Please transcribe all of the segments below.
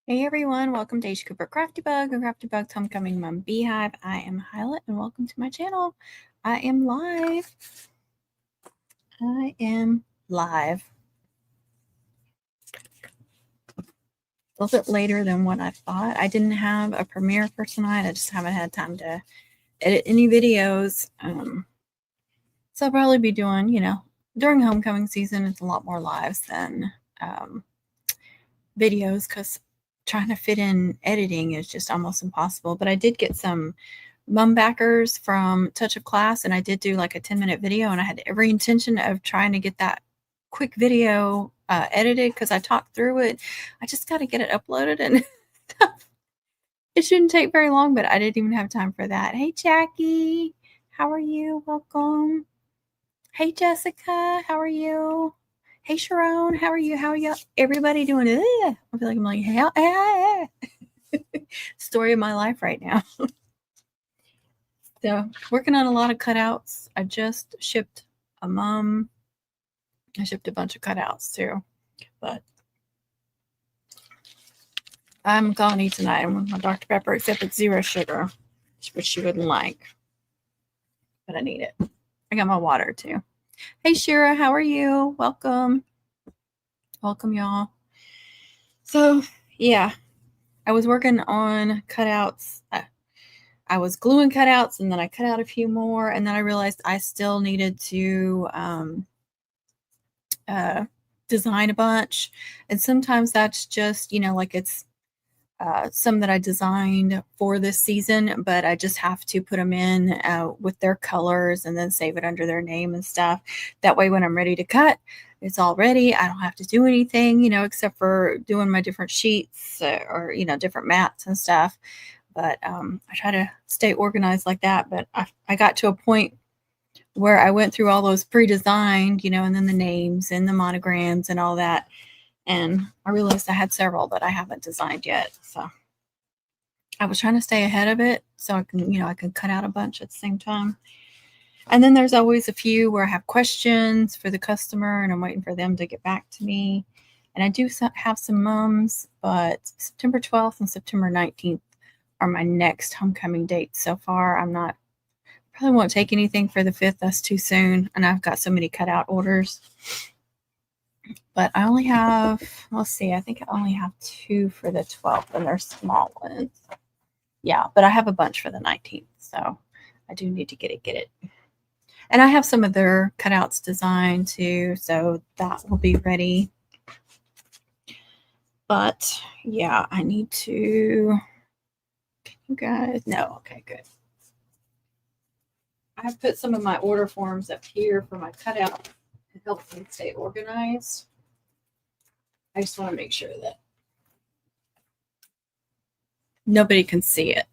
Hey everyone, welcome to H. Cooper Crafty Bug and Crafty Bug's Homecoming Mom Beehive. I am Hyla and welcome to my channel. I am live. A little bit later than what I thought. I didn't have a premiere for tonight. I just haven't had time to edit any videos. So I'll probably be doing, during homecoming season, it's a lot more lives than videos because trying to fit in editing is just almost impossible. But I did get some mum backers from Touch of Class, and I did do like a 10-minute video, and I had every intention of trying to get that quick video edited because I talked through it. I just got to get it uploaded and it shouldn't take very long, but I didn't even have time for that. Hey Jackie, how are you? Welcome. Hey Jessica, how are you? Hey Sharon, how are you? How are you? Everybody doing it? I feel like I'm like, hey. Story of my life right now. So working on a lot of cutouts. I just shipped a mum. I shipped a bunch of cutouts too, but I'm gonna eat tonight. I'm with my Dr. Pepper, except it's 0 sugar, which she wouldn't like, but I need it. I got my water too. Hey Shira, how are you? Welcome. Welcome y'all. So yeah, I was working on cutouts. I was gluing cutouts and then I cut out a few more, and then I realized I still needed to design a bunch. And sometimes that's just, like it's some that I designed for this season, but I just have to put them in with their colors and then save it under their name and stuff. That way when I'm ready to cut, it's all ready. I don't have to do anything, except for doing my different sheets or, different mats and stuff. But I try to stay organized like that. But I got to a point where I went through all those pre-designed, and then the names and the monograms and all that. And I realized I had several that I haven't designed yet. So I was trying to stay ahead of it so I can cut out a bunch at the same time. And then there's always a few where I have questions for the customer and I'm waiting for them to get back to me. And I do have some mums, but September 12th and September 19th are my next homecoming dates so far. Probably won't take anything for the 5th. That's too soon. And I've got so many cutout orders. But I only have, let's see, I think I only have 2 for the 12th, and they're small ones. Yeah, but I have a bunch for the 19th, so I do need to get it. And I have some of their cutouts designed too, so that will be ready. But yeah, I need to, can you guys, no, okay, good. I have put some of my order forms up here for my cutout to help me stay organized. I just want to make sure that nobody can see it.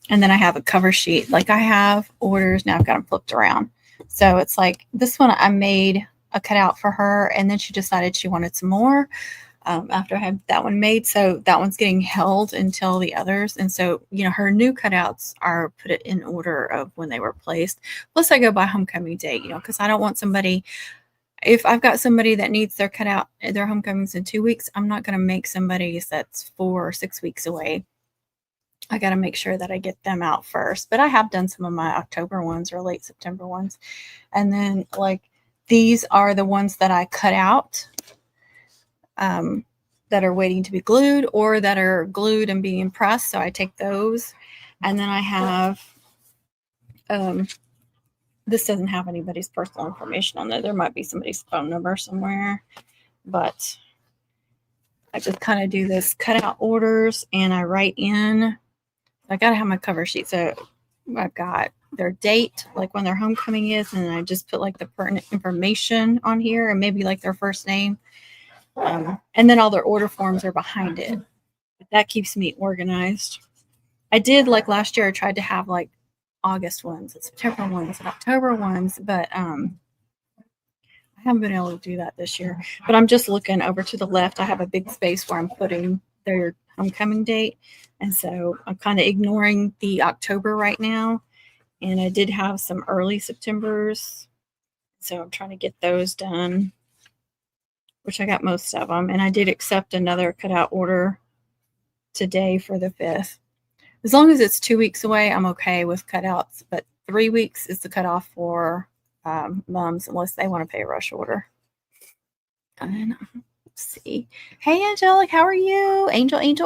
And then I have a cover sheet. Like I have orders, now I've got them flipped around. So it's like this one I made a cutout for her, and then she decided she wanted some more after I had that one made. So that one's getting held until the others. And so, her new cutouts are put it in order of when they were placed. Plus I go by homecoming date, because I don't want somebody, if I've got somebody that needs their cutout, their homecomings in 2 weeks, I'm not going to make somebody's that's 4 or 6 weeks away. I got to make sure that I get them out first. But I have done some of my October ones or late September ones. And then like these are the ones that I cut out that are waiting to be glued or that are glued and being pressed. So I take those. And then I have, this doesn't have anybody's personal information on there. There might be somebody's phone number somewhere, but I just kind of do this cutout orders and I write in. I got to have my cover sheet. So I've got their date, like when their homecoming is, and I just put like the pertinent information on here and maybe like their first name. And then all their order forms are behind it. That keeps me organized. I did like last year, I tried to have like August ones and September ones and October ones, but I haven't been able to do that this year. But I'm just looking over to the left. I have a big space where I'm putting their homecoming date. And so I'm kind of ignoring the October right now. And I did have some early Septembers. So I'm trying to get those done. which I got most of them. And I did accept another cutout order today for the 5th. As long as it's 2 weeks away, I'm okay with cutouts. But 3 weeks is the cutoff for mums, unless they want to pay a rush order. And let's see. Hey, Angelic, how are you? Angelique.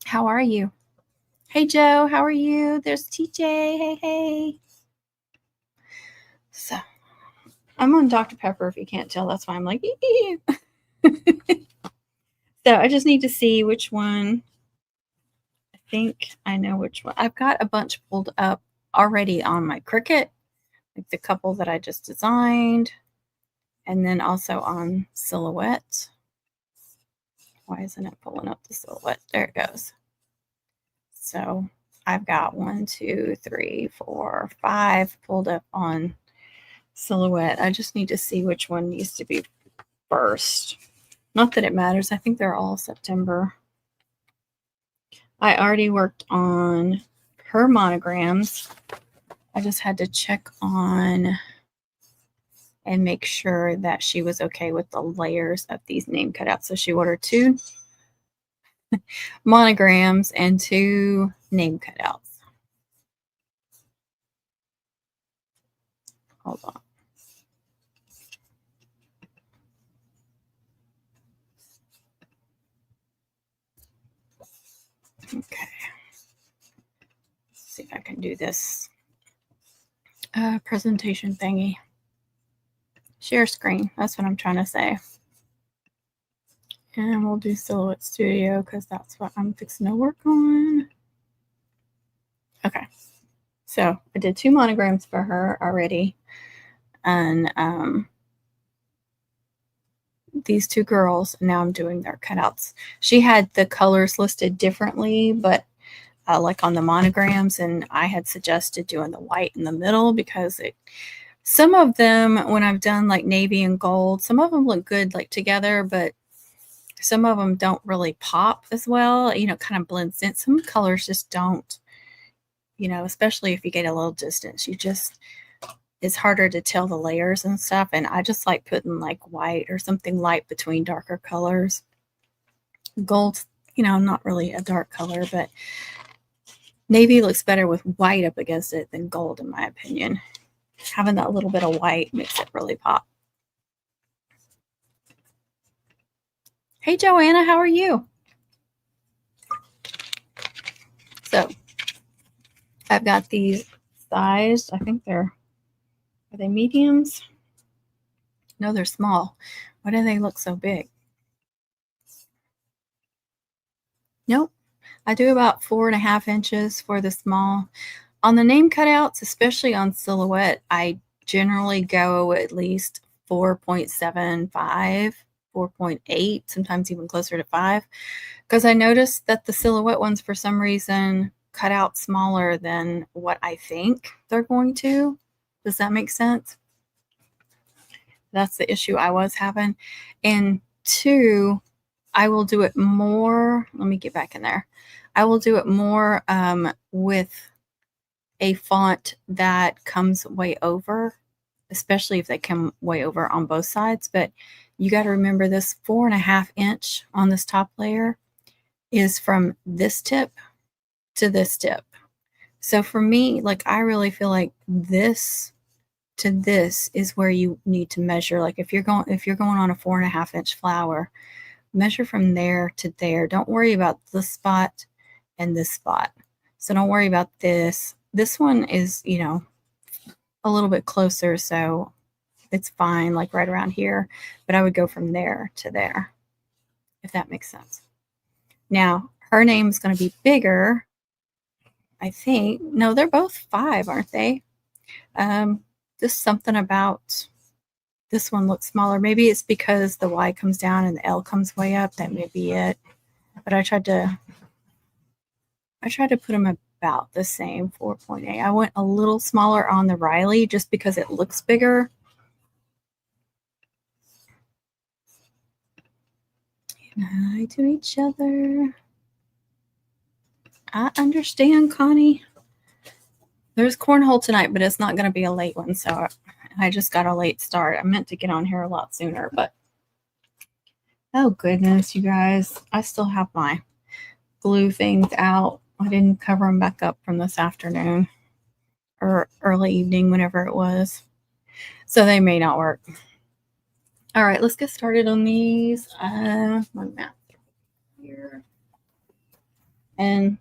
How are you? Hey, Joe, how are you? There's TJ. Hey. So, I'm on Dr. Pepper, if you can't tell. That's why I'm like, So, I just need to see which one. I think I know which one. I've got a bunch pulled up already on my Cricut, like the couple that I just designed, and then also on Silhouette. Why isn't it pulling up the Silhouette? There it goes. So I've got 1, 2, 3, 4, 5 pulled up on Silhouette. I just need to see which one needs to be first. Not that it matters. I think they're all September. I already worked on her monograms. I just had to check on and make sure that she was okay with the layers of these name cutouts. So she ordered 2 monograms and 2 name cutouts. Hold on. Okay. Let's see if I can do this presentation thingy. Share screen. That's what I'm trying to say. And we'll do Silhouette Studio because that's what I'm fixing to work on. Okay. So I did 2 monograms for her already. And these 2 girls, now I'm doing their cutouts. She had the colors listed differently, but like on the monograms, and I had suggested doing the white in the middle because some of them, when I've done like navy and gold, some of them look good like together, but some of them don't really pop as well. Kind of blends in. Some colors just don't, especially if you get a little distance, it's harder to tell the layers and stuff. And I just like putting like white or something light between darker colors. Gold, not really a dark color, but navy looks better with white up against it than gold, in my opinion. Having that little bit of white makes it really pop. Hey, Joanna, how are you? So I've got these sized. I think are they mediums? No, they're small. Why do they look so big? Nope. I do about 4.5 inches for the small. On the name cutouts, especially on Silhouette, I generally go at least 4.75, 4.8, sometimes even closer to 5, because I noticed that the Silhouette ones, for some reason, cut out smaller than what I think they're going to. Does that make sense? That's the issue I was having. And 2, I will do it more. Let me get back in there. I will do it more with a font that comes way over, especially if they come way over on both sides. But you got to remember this 4.5 inch on this top layer is from this tip to this tip. So for me, like, I really feel like this to this is where you need to measure. Like if you're going on a 4.5 inch flower, measure from there to there. Don't worry about this spot and this spot. So don't worry about this. This one is, a little bit closer, so it's fine, like right around here. But I would go from there to there, if that makes sense. Now, her name is going to be bigger, I think. No, they're both 5, aren't they? Just something about this one looks smaller. Maybe it's because the Y comes down and the L comes way up. That may be it. But I tried to put them about the same, 4.8. I went a little smaller on the Riley just because it looks bigger. Hi to each other. I understand, Connie. There's cornhole tonight, but it's not going to be a late one, so I just got a late start. I meant to get on here a lot sooner, but oh goodness, you guys, I still have my glue things out. I didn't cover them back up from this afternoon or early evening, whenever it was. So they may not work. All right, let's get started on these. My mat here. And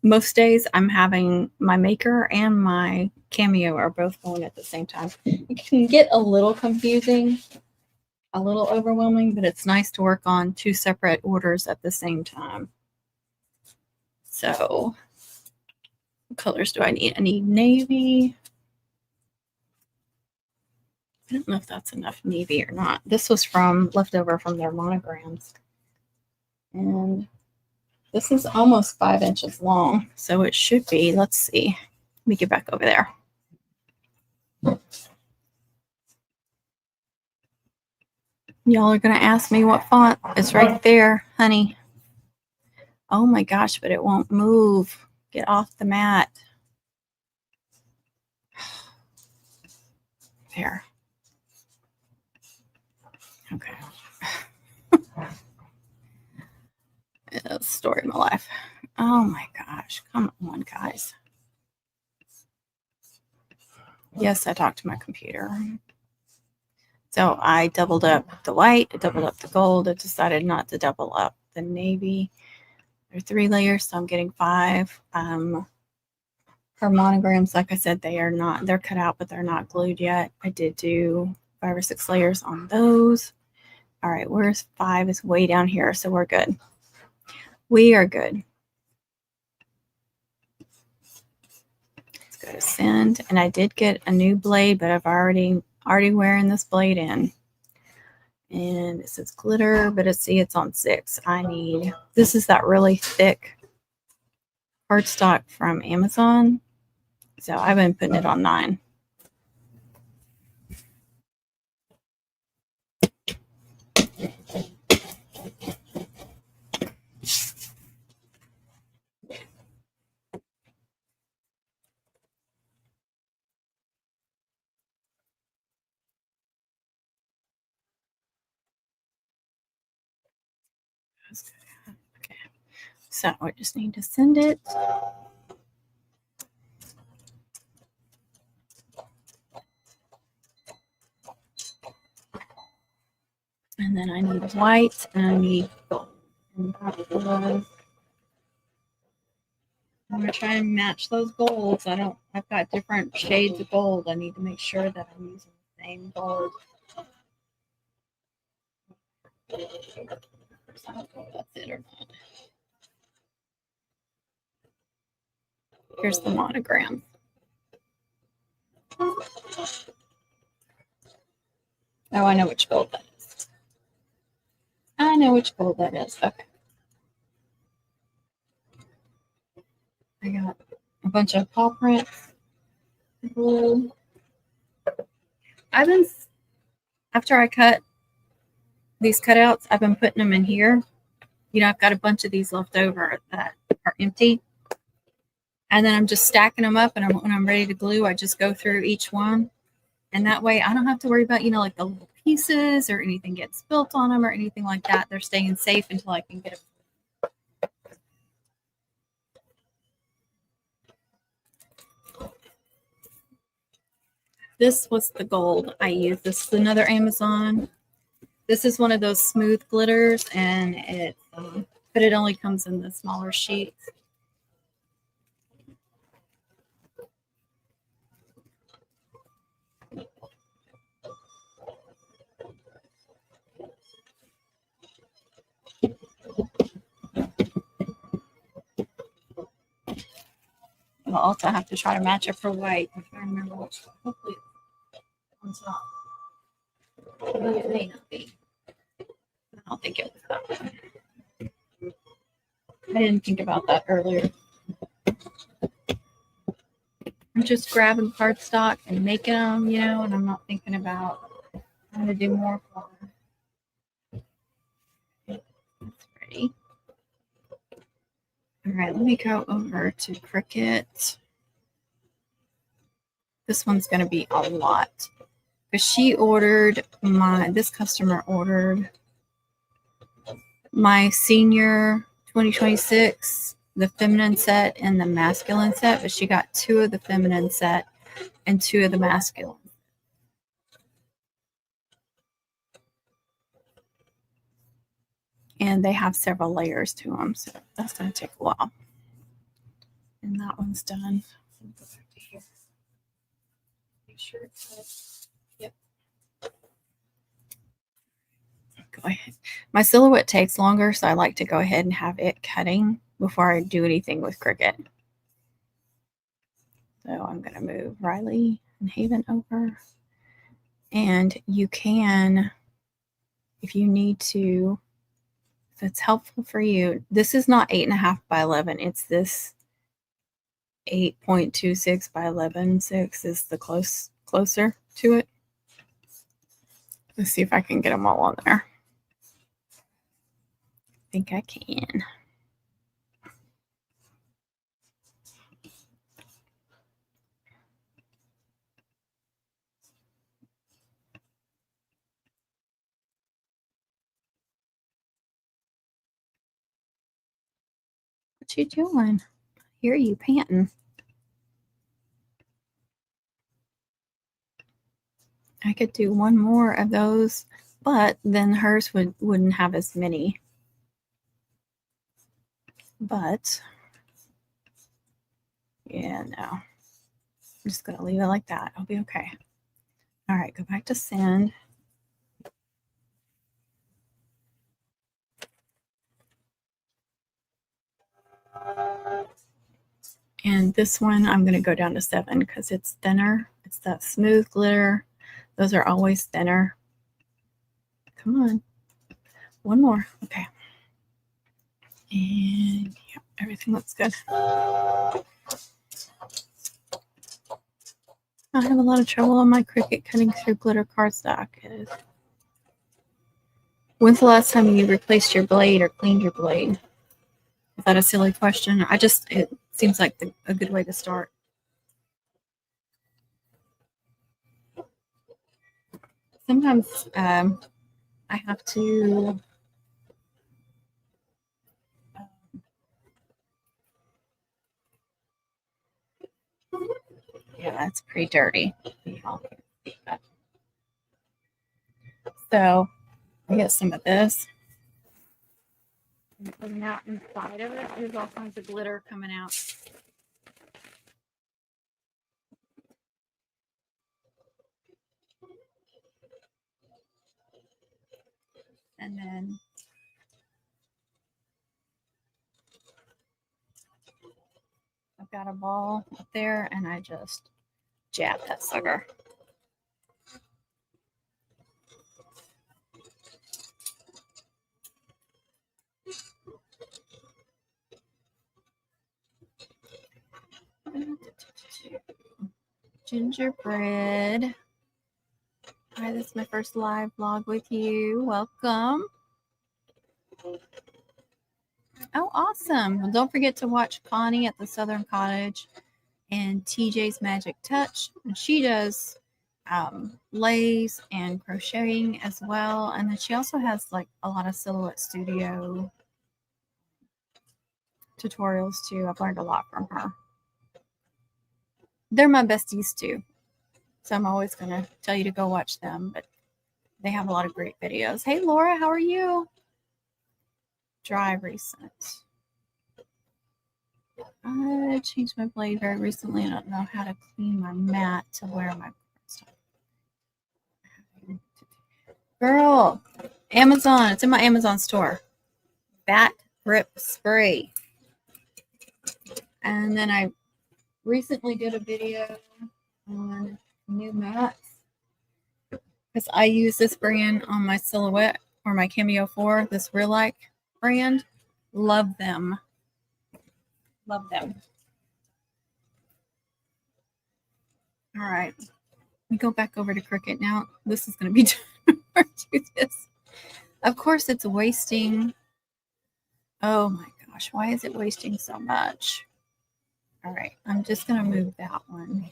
most days I'm having my maker and my cameo are both going at the same time. It can get a little confusing, a little overwhelming, but it's nice to work on 2 separate orders at the same time. So what colors do I need? I need navy. I don't know if that's enough navy or not. This was from leftover from their monograms. And this is almost 5 inches long, so it should be. Let's see. Let me get back over there. Y'all are going to ask me what font. It's right there, honey. Oh my gosh, but it won't move. Get off the mat. There. Okay. It's the story of my life. Oh my gosh. Come on, guys. Yes, I talked to my computer. So I doubled up the white, I doubled up the gold. I decided not to double up the navy. There are 3 layers, so I'm getting 5. Her monograms, like I said, they're cut out, but they're not glued yet. I did do 5 or 6 layers on those. All right, where's 5 is way down here, so we're good. We are good. Let's go to send. And I did get a new blade, but I've already wearing this blade in. And it says glitter, but it's on 6. This is that really thick cardstock from Amazon. So I've been putting it on 9. Okay. So I just need to send it. And then I need white and I need gold. And I'm going to try and match those golds. I've got different shades of gold. I need to make sure that I'm using the same gold. I don't know if that's it or not. Here's the monogram. Oh, I know which gold that is. I know which gold that is. Okay. I got a bunch of paw prints. Blue. After I cut these cutouts, I've been putting them in here. You know, I've got a bunch of these left over that are empty. And then I'm just stacking them up, and when I'm ready to glue, I just go through each one. And that way I don't have to worry about, like the little pieces or anything gets spilt on them or anything like that. They're staying safe until I can get them. This was the gold I used. This is another Amazon. This is one of those smooth glitters, and but it only comes in the smaller sheets. I'll also have to try to match it for white. If I remember which one. Hopefully it's on top. But it may not be. I don't think it was that one. I didn't think about that earlier. I'm just grabbing cardstock and making them, and I'm not thinking about how to do more for them. That's pretty. All right, let me go over to Cricut. This one's going to be a lot. Because she ordered this customer ordered my senior 2026, the feminine set and the masculine set, but she got 2 of the feminine set and 2 of the masculine. And they have several layers to them, so that's going to take a while. And that one's done. Go back to here. Make sure it's yep. Go ahead. My silhouette takes longer, so I like to go ahead and have it cutting before I do anything with Cricut. So I'm going to move Riley and Haven over. And you can, if you need to, if it's helpful for you, this is not 8.5 by 11. It's this 8.26 by 11.6 is the closer to it. Let's see if I can get them all on there. I think I can. What you doing? I hear you panting. I could do one more of those, but then hers wouldn't have as many. But yeah, no. I'm just going to leave it like that. I'll be okay. All right, go back to send. And this one, I'm going to go down to 7 because it's thinner. It's that smooth glitter. Those are always thinner. Come on. One more. Okay. And yeah, everything looks good. I have a lot of trouble on my Cricut cutting through glitter cardstock. When's the last time you replaced your blade or cleaned your blade? Is that a silly question? It seems like a good way to start. Sometimes I have to yeah, that's pretty dirty. So I get some of this. And putting out inside of it. There's all kinds of glitter coming out. And then I've got a ball up there and I just jab that sucker. Gingerbread. Hi, this is my first live vlog with you. Welcome. Oh, awesome. Well, don't forget to watch Connie at the Southern Cottage and TJ's Magic Touch. And she does lace and crocheting as well. And then she also has like a lot of Silhouette Studio tutorials too. I've learned a lot from her. They're my besties too. So I'm always going to tell you to go watch them, but they have a lot of great videos. Hey, Laura, how are you? Dry recent. I changed my blade very recently. I don't know how to clean my mat to wear my stuff. Girl, Amazon. It's in my Amazon store. Bat grip spray. And then I recently did a video on new mats because I use this brand on my Silhouette or my Cameo 4, this Real Like brand. Love them. Love them. All right. We go back over to Cricut now. This is going to be hard to do this. Of course, it's wasting. Oh my gosh. Why is it wasting so much? All right. I'm just going to move that one.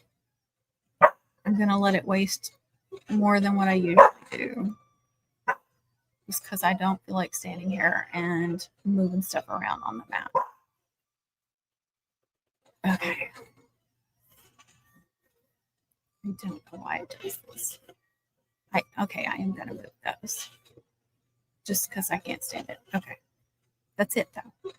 I'm going to let it waste more than what I usually do. Just because I don't feel like standing here and moving stuff around on the mat. Okay. I don't know why it does this. Okay, I am gonna move those. Just because I can't stand it. Okay. That's it though.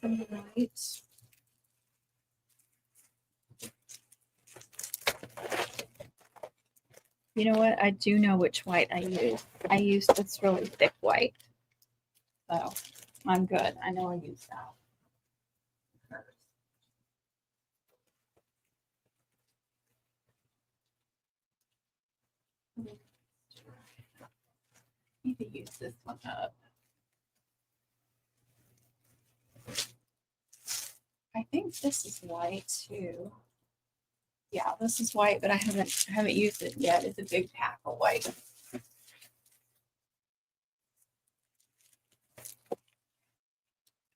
Right. You know what? I do know which white I use. I used this really thick white. So I'm good. I know I used that. Need to use this one up. I think this is white too. Yeah, this is white, but I haven't used it yet. It's a big pack of white.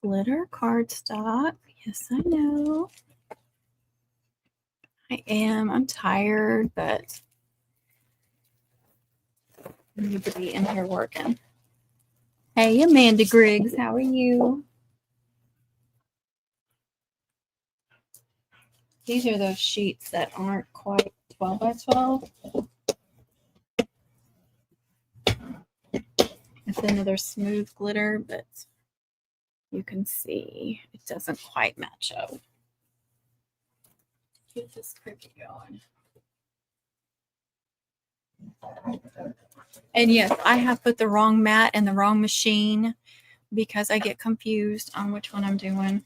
Glitter cardstock. Yes, I know. I am. I'm tired, but I need to be in here working. Hey, Amanda Griggs, how are you? These are those sheets that aren't quite 12 by 12. It's another smooth glitter, but you can see it doesn't quite match up. Get this cricket going. And yes, I have put the wrong mat in the wrong machine because I get confused on which one I'm doing.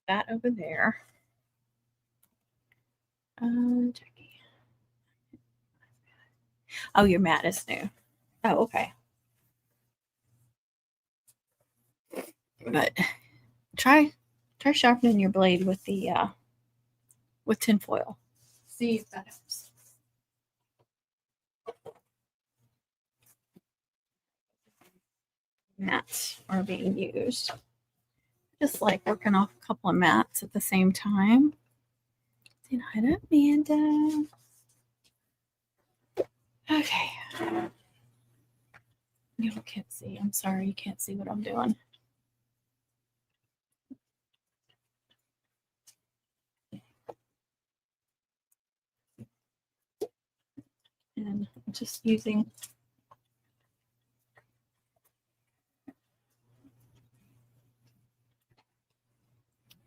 That over there. Jackie. Oh, your mat is new. Oh, okay. But try sharpening your blade with the with tin foil. See if that helps. Mats are being used. Just like working off a couple of mats at the same time. Say hi to Amanda. Okay. You can't see. I'm sorry, you can't see what I'm doing. And I'm just using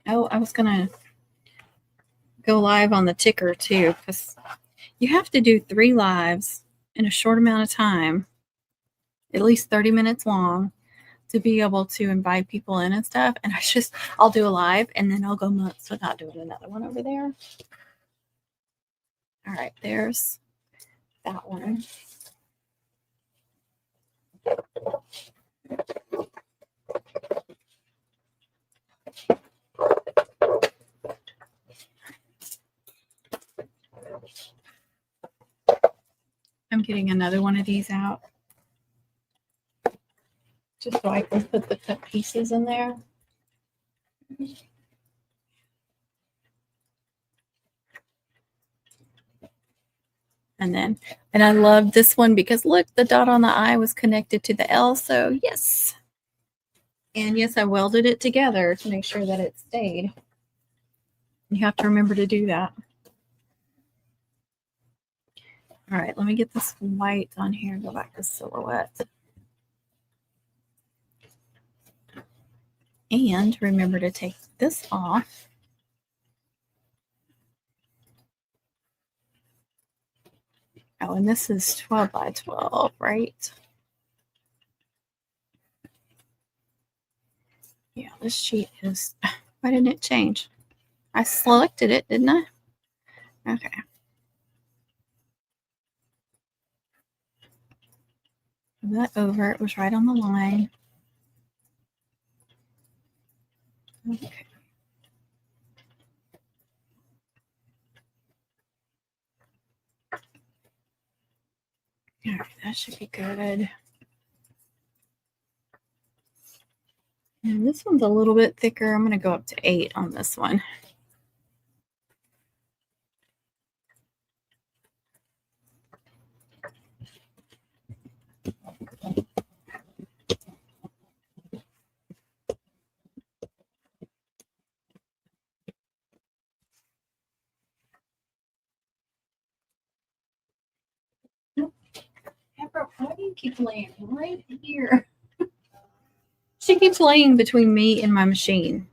I was gonna go live on the ticker too, because you have to do 3 lives in a short amount of time, at least 30 minutes long, to be able to invite people in and stuff. And I'll do a live and then I'll go months without doing another one over there. All right, there's that one. I'm getting another one of these out just so I can put the cut pieces in there. And I love this one because look, the dot on the I was connected to the L. So yes. And yes, I welded it together to make sure that it stayed. You have to remember to do that. All right, let me get this white on here. Go back to silhouette. And remember to take this off. Oh, and this is 12 by 12, right? Yeah, this sheet is, why didn't it change? I selected it, didn't I? Okay. Move that over. It was right on the line. Okay. All right, that should be good. And this one's a little bit thicker. I'm going to go up to 8 on this one. Pepper, why do you keep laying right here? She keeps laying between me and my machine.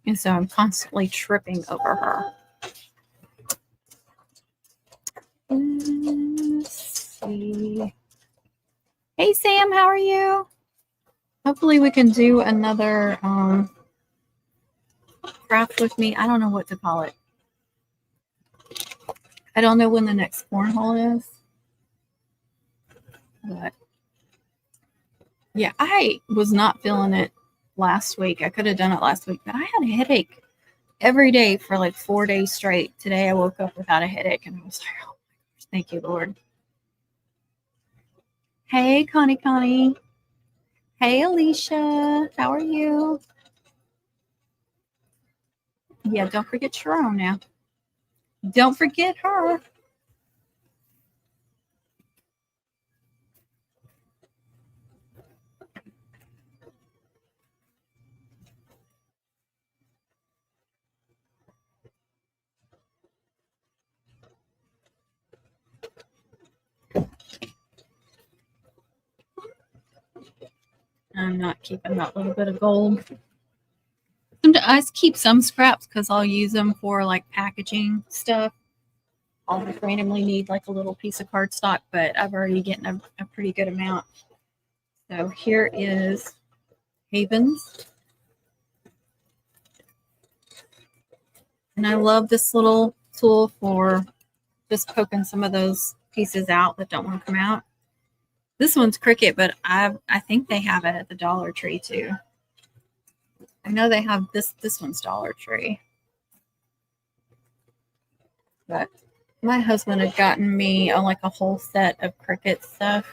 And so I'm constantly tripping over her. Let's see. Hey, Sam, how are you? Hopefully we can do another craft with me. I don't know what to call it. I don't know when the next cornhole is. But yeah, I was not feeling it last week. I could have done it last week, but I had a headache every day for like 4 days straight. Today I woke up without a headache and I was like, oh my gosh, thank you, Lord. Hey, Connie. Hey, Alicia. How are you? Yeah, don't forget Sharon now. Don't forget her. I'm not keeping that little bit of gold. I keep some scraps because I'll use them for like packaging stuff. I'll just randomly need like a little piece of cardstock, but I've already gotten a pretty good amount. So here is Havens. And I love this little tool for just poking some of those pieces out that don't want to come out. This one's Cricut, but I think they have it at the Dollar Tree too. I know they have this one's Dollar Tree. But my husband had gotten me like a whole set of Cricut stuff.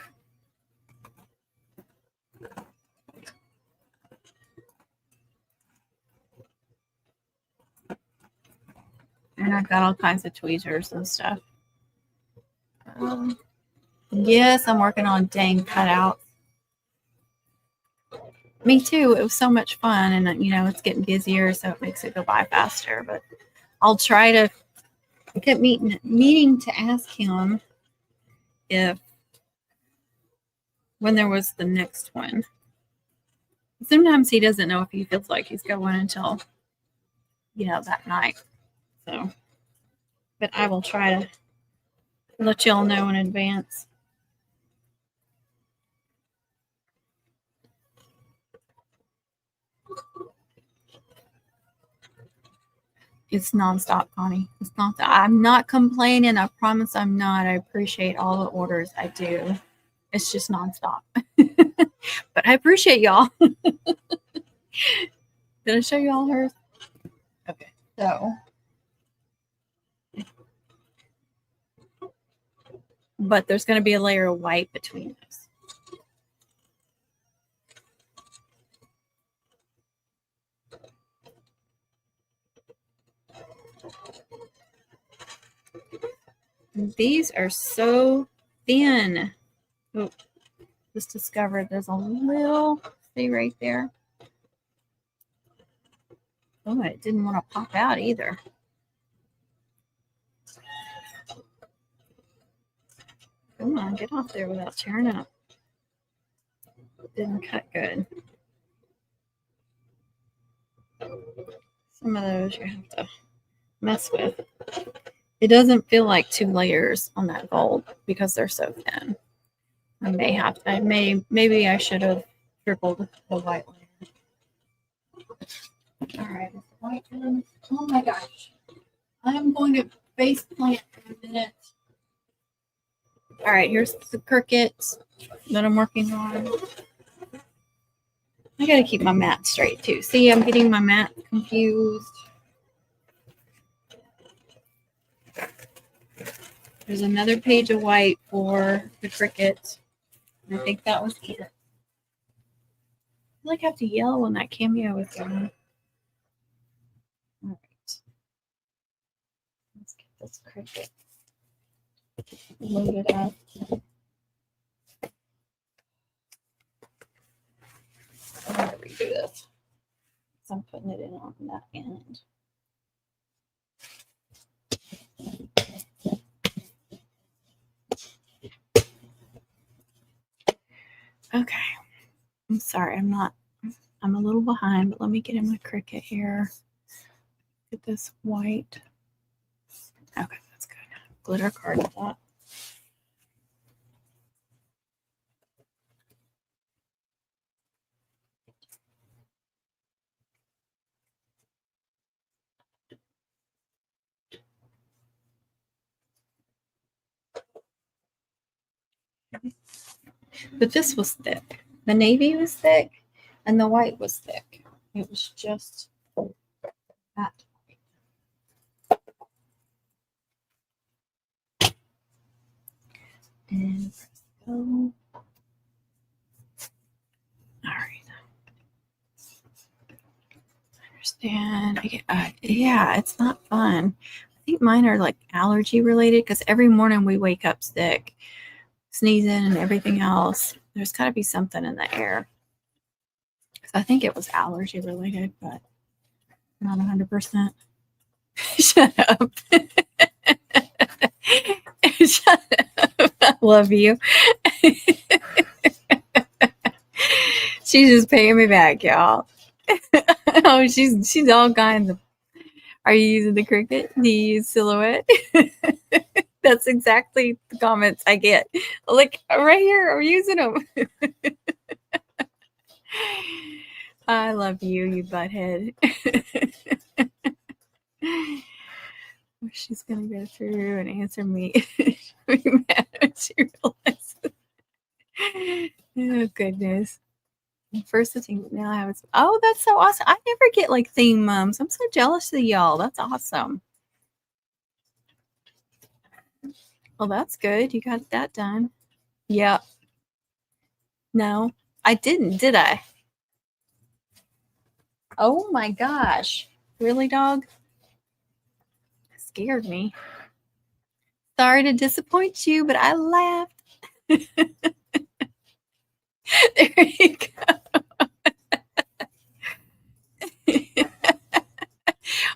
And I've got all kinds of tweezers and stuff. Yes, I'm working on dang cutouts. Me too. It was so much fun, and you know it's getting busier, so it makes it go by faster. But I'll try to get meeting to ask him if when there was the next one. Sometimes he doesn't know if he feels like he's going until that night. So, but I will try to let y'all know in advance. It's nonstop, Connie. It's not that I'm not complaining. I promise I'm not. I appreciate all the orders I do. It's just nonstop. But I appreciate y'all. Did I show you all hers? Okay. So, but there's going to be a layer of white between those. And these are so thin. Oh, just discovered there's a little, see right there. Oh, it didn't want to pop out either. Come on, get off there without tearing up. Didn't cut good. Some of those you have to mess with. It doesn't feel like 2 layers on that gold because they're so thin. Maybe I should have tripled the white layer. All right, with the white one. Oh my gosh. I'm going to face plant in a minute. All right, here's the Cricut that I'm working on. I got to keep my mat straight too. See, I'm getting my mat confused. There's another page of white for the Cricut. I think that was it. like I have to yell when that cameo is going. All right. Let's get this cricket loaded up. I'm going to redo this. So I'm putting it in on that end. Okay. I'm sorry, I'm a little behind, but let me get in my cricket here. Get this white. Okay, that's good. Glitter card with that. But this was thick. The navy was thick and the white was thick. It was just that. And go. All right. I understand. Yeah, it's not fun. I think mine are like allergy related because every morning we wake up sick, sneezing and everything else. There's got to be something in the air. I think it was allergy related, but not 100%. Shut up. Shut up. I love you. She's just paying me back, y'all. Oh, she's all kinds of. Are you using the Cricut? Do you use Silhouette? That's exactly the comments I get. Like right here, I'm using them. I love you, you butthead. She's gonna go through and answer me. She realizes. Oh goodness. First the thing now I have. Oh, that's so awesome. I never get like theme mums. I'm so jealous of y'all. That's awesome. Well, that's good. You got that done. Yeah. No, I didn't, did I? Oh my gosh. Really, dog? Scared me. Sorry to disappoint you, but I laughed. There you go.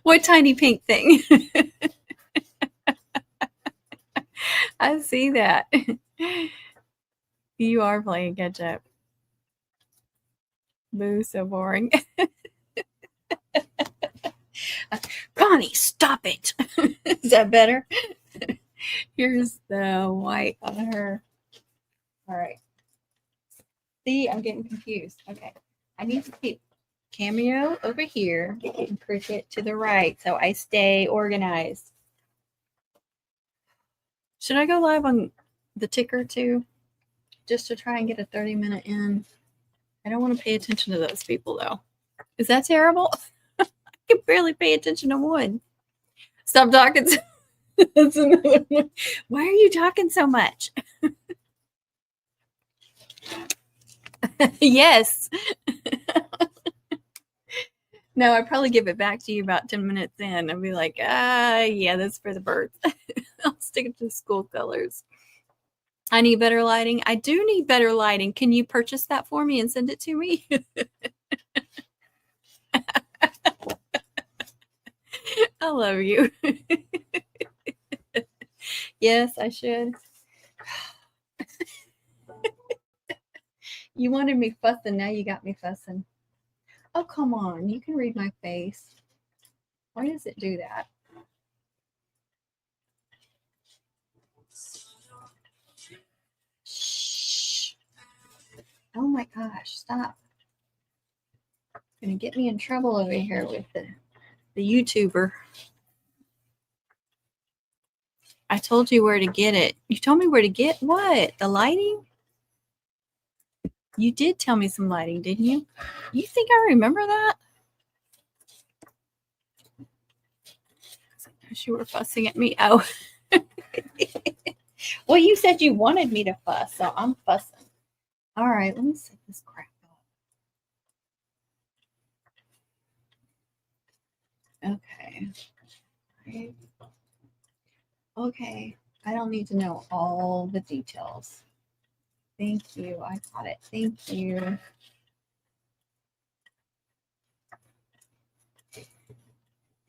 What tiny pink thing? I see that. You are playing catch up. Boo, so boring. Connie, stop it. Is that better? Here's the white on her. All right. See, I'm getting confused. Okay. I need to keep Cameo over here and Cricut to the right so I stay organized. Should I go live on the ticker too? Just to try and get a 30-minute in. I don't want to pay attention to those people though. Is that terrible? I can barely pay attention to one. Stop talking. That's another one. Why are you talking so much? Yes. No, I'd probably give it back to you about 10 minutes in and be like, yeah, that's for the birds. I'll stick it to school colors. I need better lighting. I do need better lighting. Can you purchase that for me and send it to me? I love you. Yes, I should. You wanted me fussing. Now you got me fussing. Oh, come on. You can read my face. Why does it do that? Shh. Oh my gosh, stop. Gonna get me in trouble over here with the YouTuber. I told you where to get it. You told me where to get what? The lighting? You did tell me some lighting, didn't you? You think I remember that? You were fussing at me. Oh. Well, you said you wanted me to fuss, so I'm fussing. All right, let me set this crap up. Okay. Okay. I don't need to know all the details. Thank you. I got it. Thank you.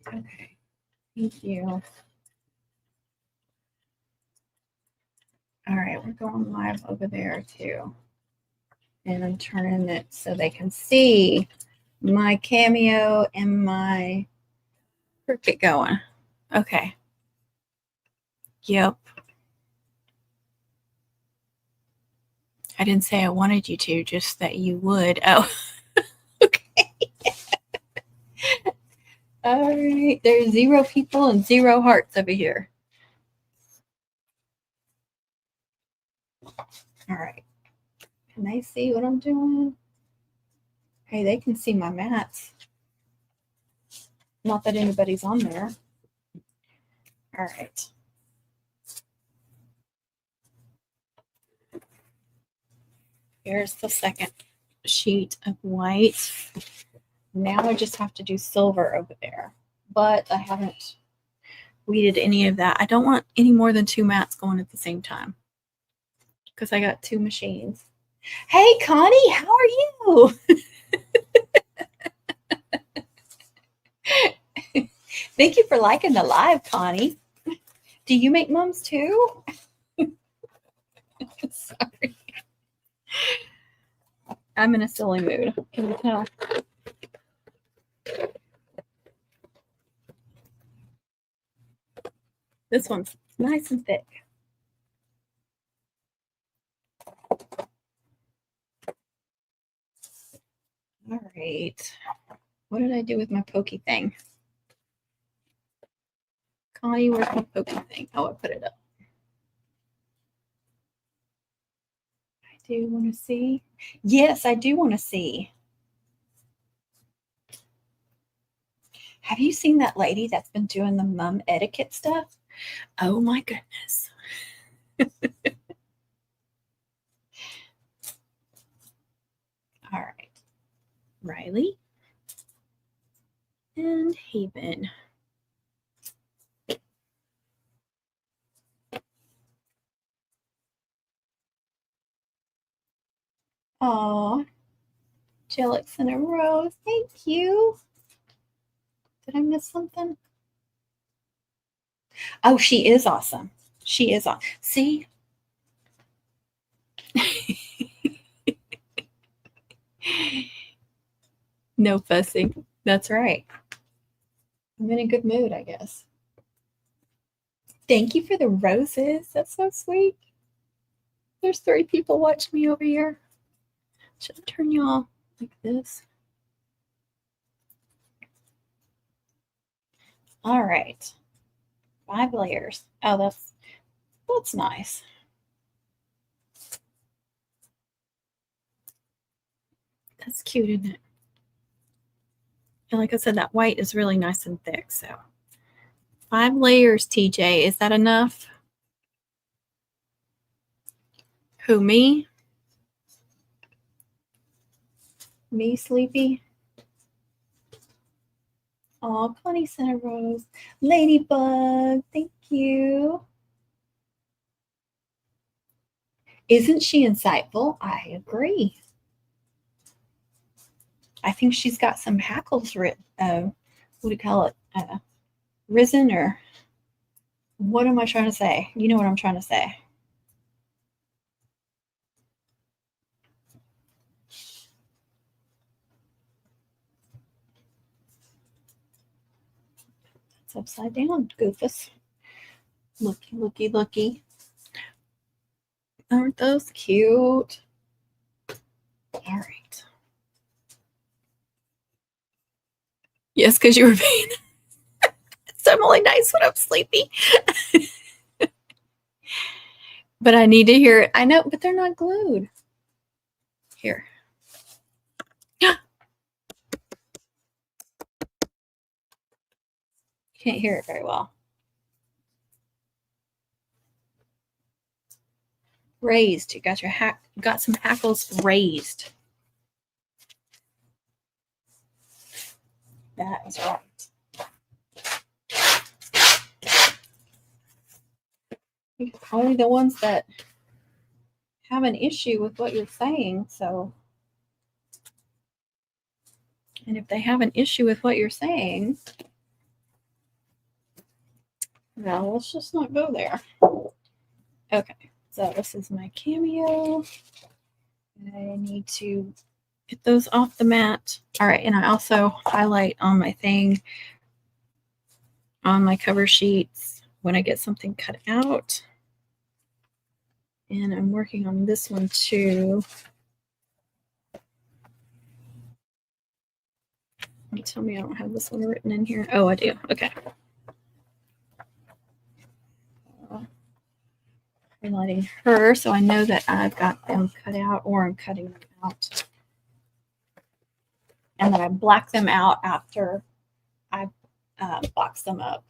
Okay. Thank you. All right, we're going live over there too. And I'm turning it so they can see my cameo and my Cricut going. Okay. Yep. I didn't say I wanted you to, just that you would. Oh, okay. All right. There's 0 people and 0 hearts over here. All right. Can they see what I'm doing? Hey, they can see my mats. Not that anybody's on there. All right. Here's the second sheet of white. Now I just have to do silver over there. But I haven't weeded any of that. I don't want any more than 2 mats going at the same time because I got 2 machines. Hey, Connie, how are you? Thank you for liking the live, Connie. Do you make mums too? Sorry. I'm in a silly mood. Can you tell? This one's nice and thick. All right. What did I do with my pokey thing? Connie, where's my pokey thing? Oh, I put it up. I do want to see. Yes, I do want to see. Have you seen that lady that's been doing the mum etiquette stuff? Oh my goodness. All right. Riley and Haven. Aw. Jelix and a rose. Thank you. Did I miss something? Oh, she is awesome. She is awesome. See? No fussing. That's right. I'm in a good mood, I guess. Thank you for the roses. That's so sweet. There's 3 people watching me over here. Should I turn y'all like this? All right. 5 layers. Oh, that's nice. That's cute, isn't it? And like I said, that white is really nice and thick. So 5 layers, TJ. Is that enough? Who, me? Me, Sleepy? Oh, Connie sent a rose. Ladybug, thank you. Isn't she insightful? I agree. I think she's got some hackles, what do you call it? Risen, or what am I trying to say? You know what I'm trying to say. It's upside down, goofus. Looky, looky, looky. Aren't those cute? All right. Yes, because you were being so I'm only nice when I'm sleepy. But I need to hear it. I know, but they're not glued. Here. Can't hear it very well. Raised. You got your got some hackles raised. That is right. Only the ones that have an issue with what you're saying. So, and if they have an issue with what you're saying, no, let's just not go there. Okay, so this is my cameo. I need to get those off the mat. All right, and I also highlight on my thing, on my cover sheets, when I get something cut out. And I'm working on this one too. Tell me I don't have this one written in here. Oh, I do. Okay. Highlighting her so I know that I've got them cut out, or I'm cutting them out. And then I black them out after I box them up.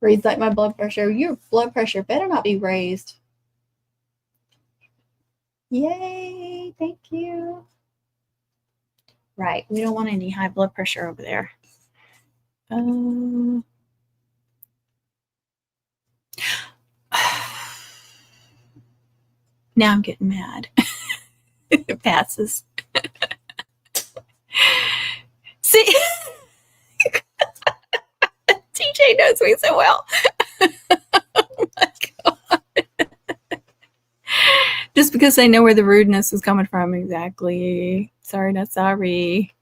Raise like my blood pressure. Your blood pressure better not be raised. Yay, thank you. Right, we don't want any high blood pressure over there. Now I'm getting mad. It passes. See, TJ knows me so well. Oh my God. Just because they know where the rudeness is coming from. Exactly. Sorry, not sorry.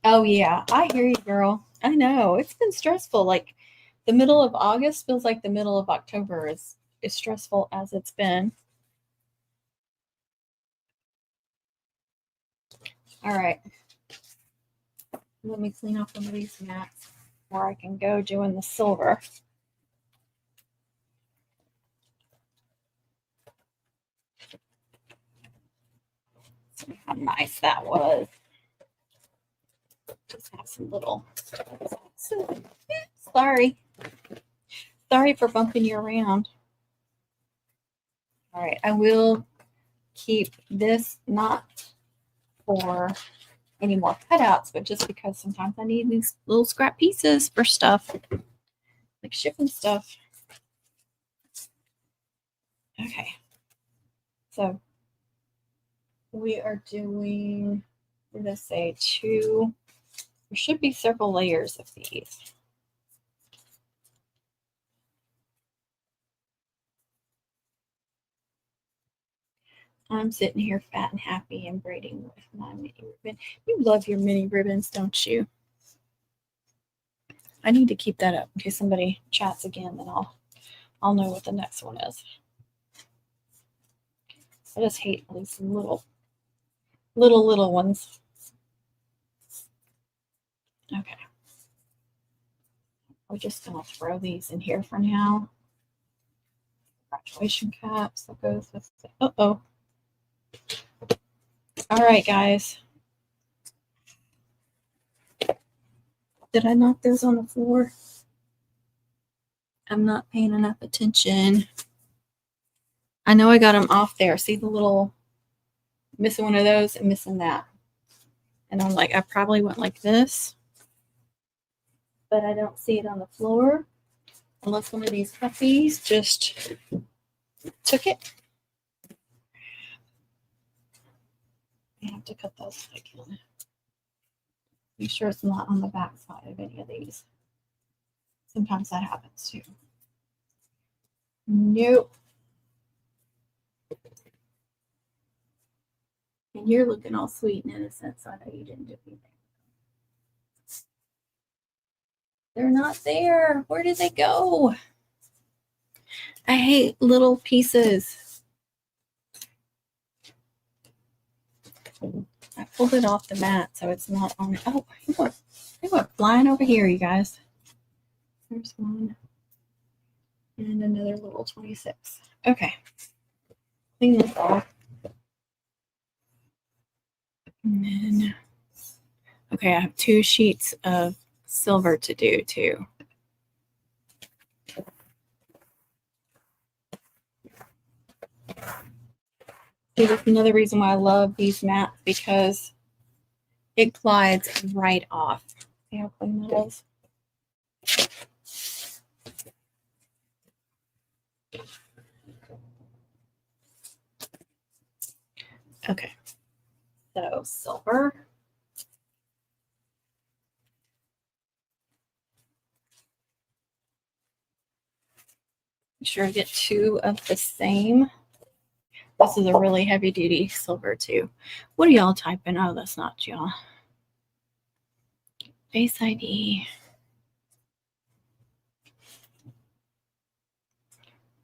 Oh, yeah. I hear you, girl. I know. It's been stressful. Like, the middle of August feels like the middle of October is stressful as it's been. All right. Let me clean off one of these mats before I can go doing the silver. See how nice that was. Just have some little. Sorry. Sorry for bumping you around. All right, I will keep this not for any more cutouts, but just because sometimes I need these little scrap pieces for stuff, like shipping stuff. Okay, so we are doing, we're going to say two, there should be several layers of these. I'm sitting here fat and happy and braiding with my mini ribbon. You love your mini ribbons, don't you? I need to keep that up in case somebody chats again, then I'll know what the next one is. I just hate these little ones. Okay. We're just gonna throw these in here for now. Graduation caps that goes with the, uh-oh. All right, guys. Did I knock those on the floor? I'm not paying enough attention. I know I got them off there. See the little, missing one of those and missing that. And I'm like, I probably went like this, but I don't see it on the floor unless one of these puppies just took it. I have to cut those if I can. Be sure it's not on the back side of any of these. Sometimes that happens too. Nope. And you're looking all sweet and innocent, so I know you didn't do anything. They're not there. Where did they go? I hate little pieces. I pulled it off the mat so it's not on. Oh, they went flying over here, you guys. There's one. And another little 26. Okay. Clean this off. And then, okay, I have 2 sheets of silver to do too. See, that's another reason why I love these mats, because it glides right off. See how clean that is? Okay, so silver. Make sure I get 2 of the same. This is a really heavy duty silver too. What are y'all typing? Oh, that's not y'all. Face ID.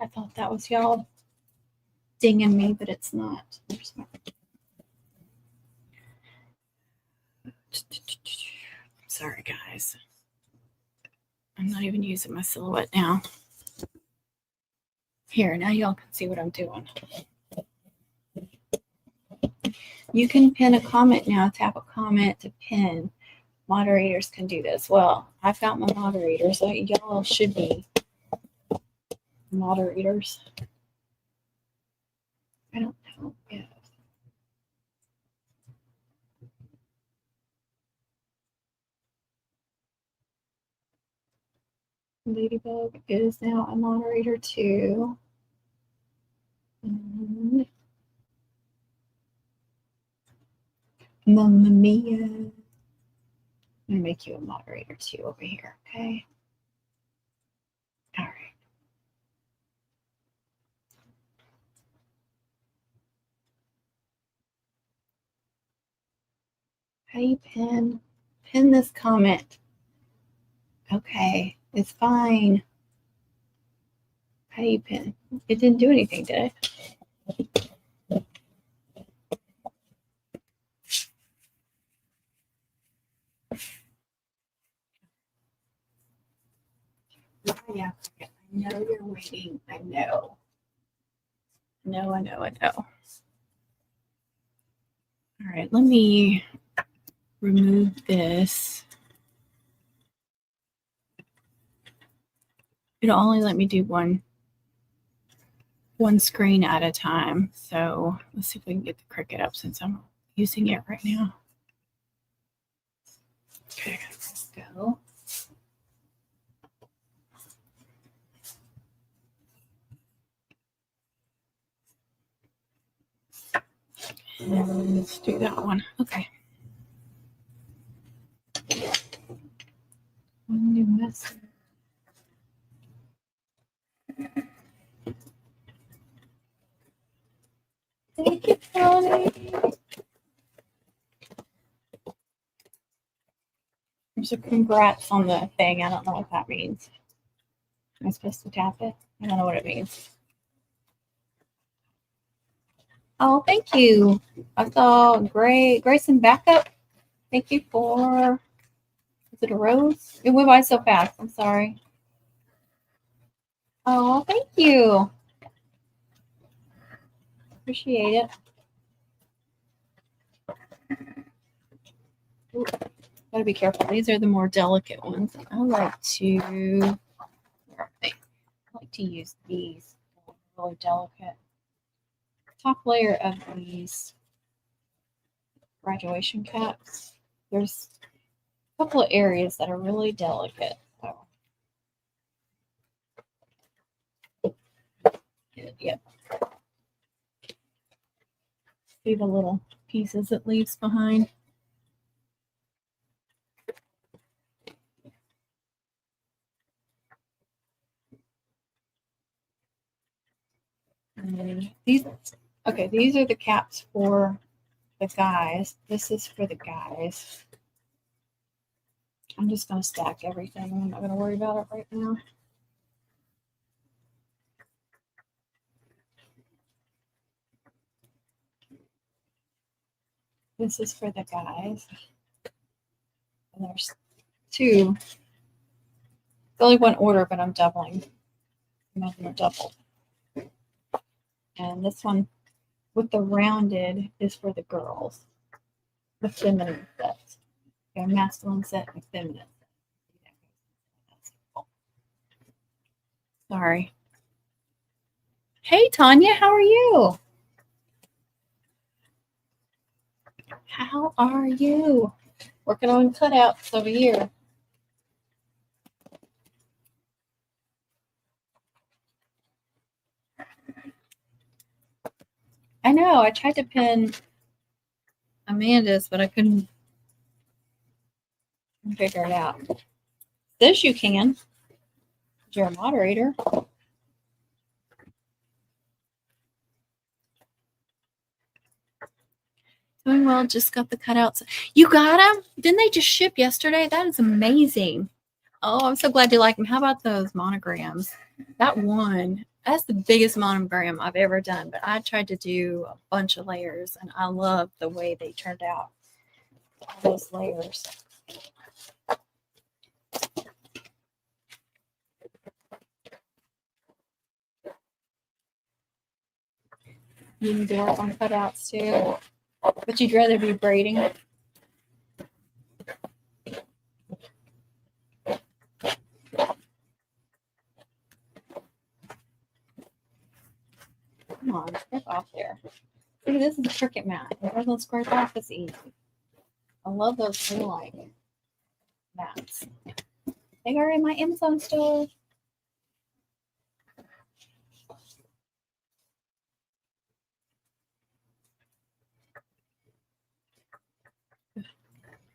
I thought that was y'all dinging me, but it's not. Sorry, guys. I'm not even using my silhouette now. Here, now y'all can see what I'm doing. You can pin a comment now. Tap a comment to pin. Moderators can do this. Well, I found my moderators, so y'all should be moderators. I don't know. Yeah. Ladybug is now a moderator too. And Mamma Mia. I'm gonna make you a moderator too over here, okay? All right. How do you pin this comment? Okay, it's fine. How do you pin? It didn't do anything, did it? Yeah, I know you're waiting. I know. I know. All right, let me remove this. It'll only let me do one screen at a time. So let's see if we can get the Cricut up since I'm using it right now. Okay, let's go. And let's do that one. Okay. One new message. Thank you, Tony. There's a congrats on the thing. I don't know what that means. Am I supposed to tap it? I don't know what it means. Oh, thank you. I saw Grayson backup. Thank you for, is it a rose? It went by so fast. I'm sorry. Oh, thank you. Appreciate it. Ooh, gotta be careful. These are the more delicate ones. I like to, where are they? I like to use these really delicate. Top layer of these graduation caps. There's a couple of areas that are really delicate. So. Yep. See the little pieces it leaves behind. And these are the caps for the guys. This is for the guys. I'm just going to stack everything. I'm not going to worry about it right now. This is for the guys. And there's 2. It's only one order, but I'm doubling. I'm not going to double. And this one with the rounded is for the girls. The feminine set. Okay, masculine set and feminine set. Sorry. Hey, Tanya, how are you? How are you? Working on cutouts over here. I know, I tried to pin Amanda's, but I couldn't figure it out. This you can. You're a moderator. Doing well, just got the cutouts. You got them? Didn't they just ship yesterday? That is amazing. Oh, I'm so glad you like them. How about those monograms? That one, that's the biggest monogram I've ever done, but I tried to do a bunch of layers, and I love the way they turned out. All those layers. You can do it on cutouts too, but you'd rather be braiding. Come on, step off there. See, this is a Cricut mat. If it doesn't squirt off, it's easy. I love those ring light mats. They are in my Amazon store.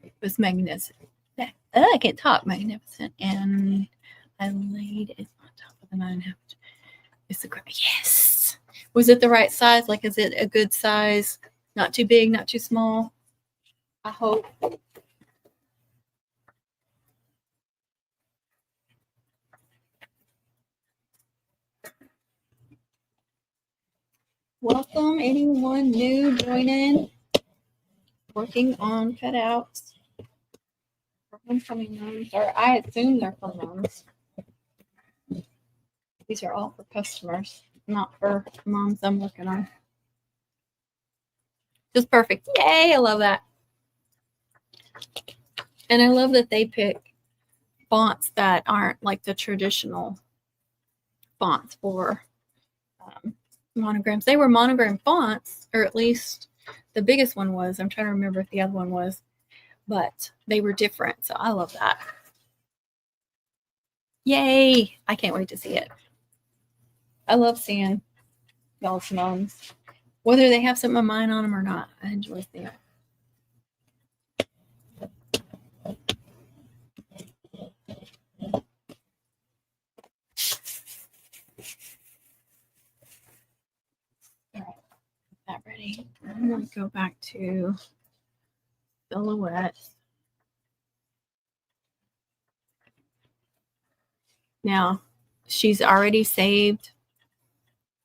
It was magnificent. I can't talk. Magnificent. And I laid it on top of the 9.5. It's a great. Yes. Was it the right size? Like, is it a good size? Not too big, not too small. I hope. Welcome, anyone new joining. Working on cutouts. Homecoming rooms, or I assume they're from rooms. These are all for customers, not for moms I'm working on. Just perfect. Yay, I love that. And I love that they pick fonts that aren't like the traditional fonts for monograms. They were monogram fonts, or at least the biggest one was. I'm trying to remember if the other one was, but they were different. So I love that. Yay! I can't wait to see it. I love seeing y'all's moms, whether they have some of mine on them or not. I enjoy seeing it. All right, that ready. I'm going to go back to silhouette. Now, she's already saved.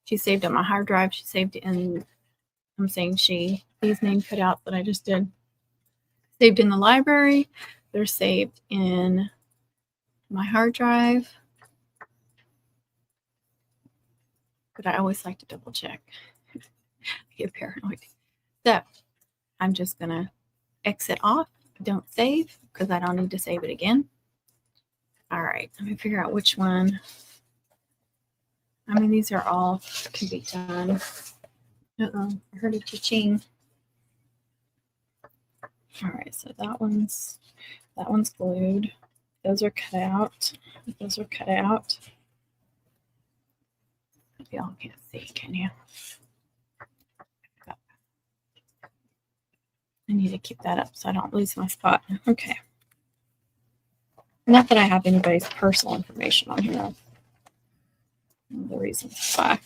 She saved on my hard drive. She saved in, I'm saying she, these name cutouts that I just did. Saved in the library. They're saved in my hard drive. But I always like to double check. I get paranoid. So I'm just going to exit off. Don't save because I don't need to save it again. All right, let me figure out which one. I mean, these are all can be done. I heard a cha-ching. All right, so that one's glued. Those are cut out. Those are cut out. Y'all can't see, can you? I need to keep that up so I don't lose my spot. Okay. Not that I have anybody's personal information on here. The reasons why.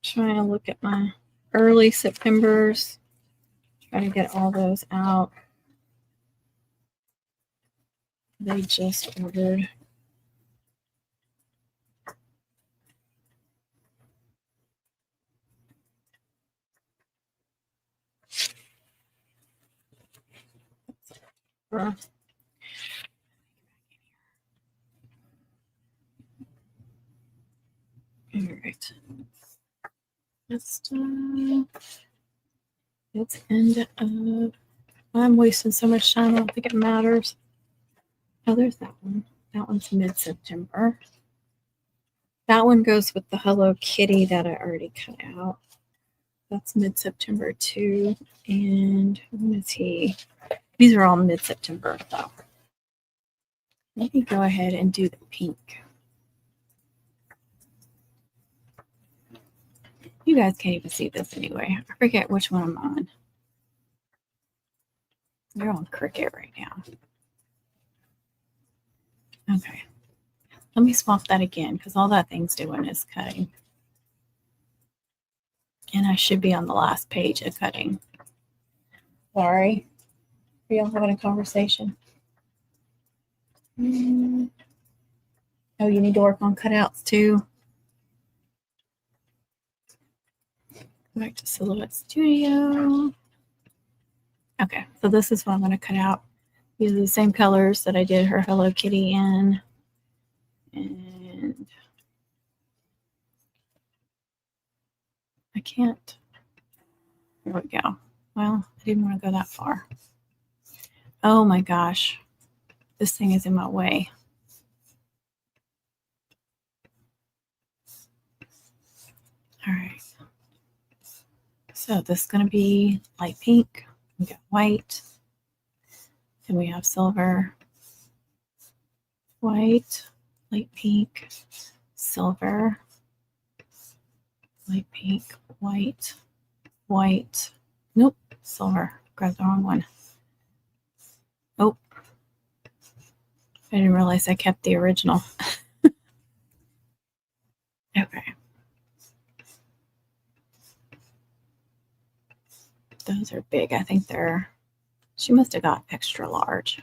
Trying to look at my early Septembers. Try to get all those out. They just ordered. All right. It's end of. I'm wasting so much time. I don't think it matters. Oh, there's that one. That one's mid-September. That one goes with the Hello Kitty that I already cut out. That's mid-September too. And when is he? These are all mid-September though. Let me go ahead and do the pink. You guys can't even see this anyway. I forget which one I'm on. They're on Cricut right now. Okay. Let me swap that again because all that thing's doing is cutting. And I should be on the last page of cutting. Sorry. Are y'all having a conversation? Oh, you need to work on cutouts too. Go back to Silhouette Studio. Okay, so this is what I'm going to cut out. These are the same colors that I did her Hello Kitty in. And I can't. There we go. Well, I didn't want to go that far. Oh my gosh. This thing is in my way. All right. So this is going to be light pink. We got white. Then we have silver, white, light pink, silver, light pink, white, white. Nope, silver. Grabbed the wrong one. Oh, I didn't realize I kept the original. Okay. Those are big. I think they're, she must have got extra large.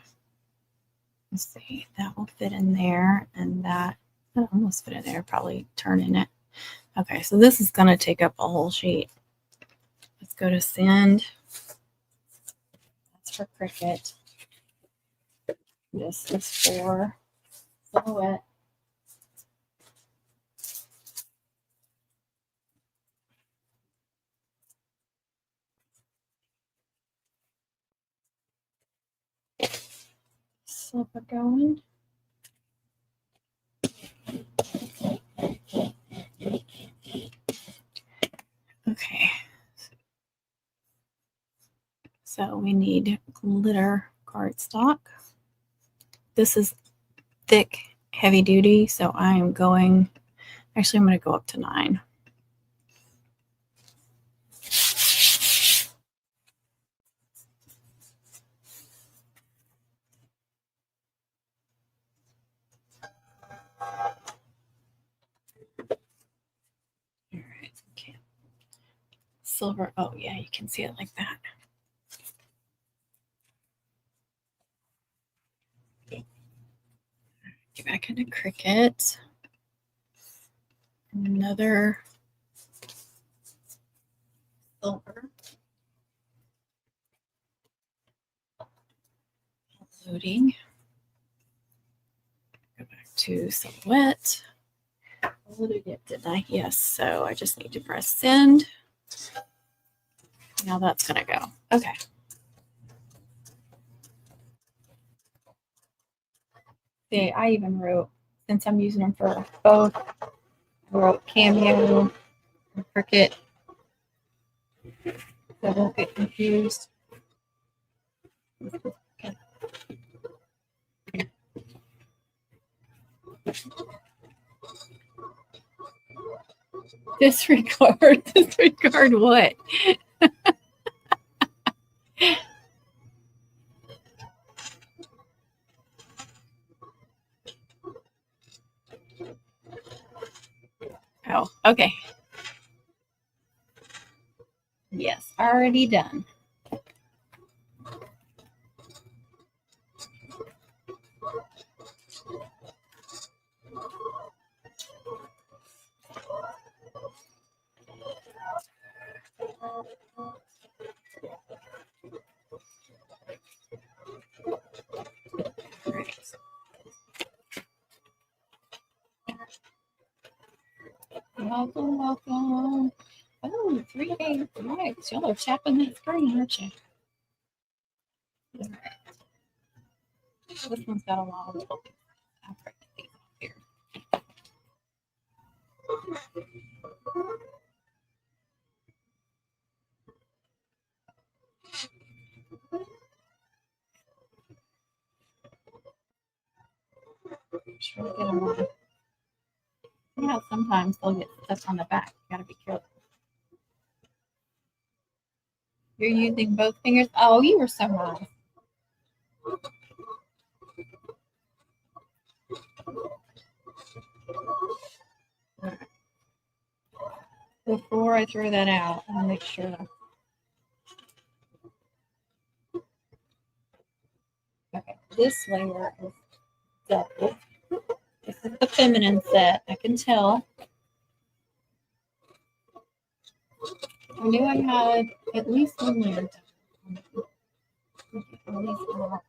Let's see, that will fit in there, and that almost fit in there, probably turn in it. Okay, so this is going to take up a whole sheet. Let's go to send. That's for Cricut. This is for Silhouette. Silver going. Okay. So we need glitter cardstock. This is thick, heavy duty, so I am going, actually I'm going to go up to 9. All right, okay. Silver, oh yeah, you can see it like that. Get back into Cricut. Another silver. Loading. Go back to Silhouette. Loaded it, didn't I? Yes, so I just need to press send. Now that's going to go. Okay. See, I even wrote, since I'm using them for both, I wrote Cameo and Cricut, so I won't get confused. Okay. Disregard what? Oh, okay. Yes, already done. Welcome, welcome. Oh, 3 days. Right. Y'all are chapping that screen, aren't you? All right. This one's got a lot of little fabric here. sure to get them on. Yeah, sometimes they'll get stuck on the back. You gotta be careful. You're using both fingers. Oh, you were so nice. Before I throw that out, I'll make sure. Okay, this layer is double. This is the feminine set. I can tell. I knew I had at least one layer done. At least one.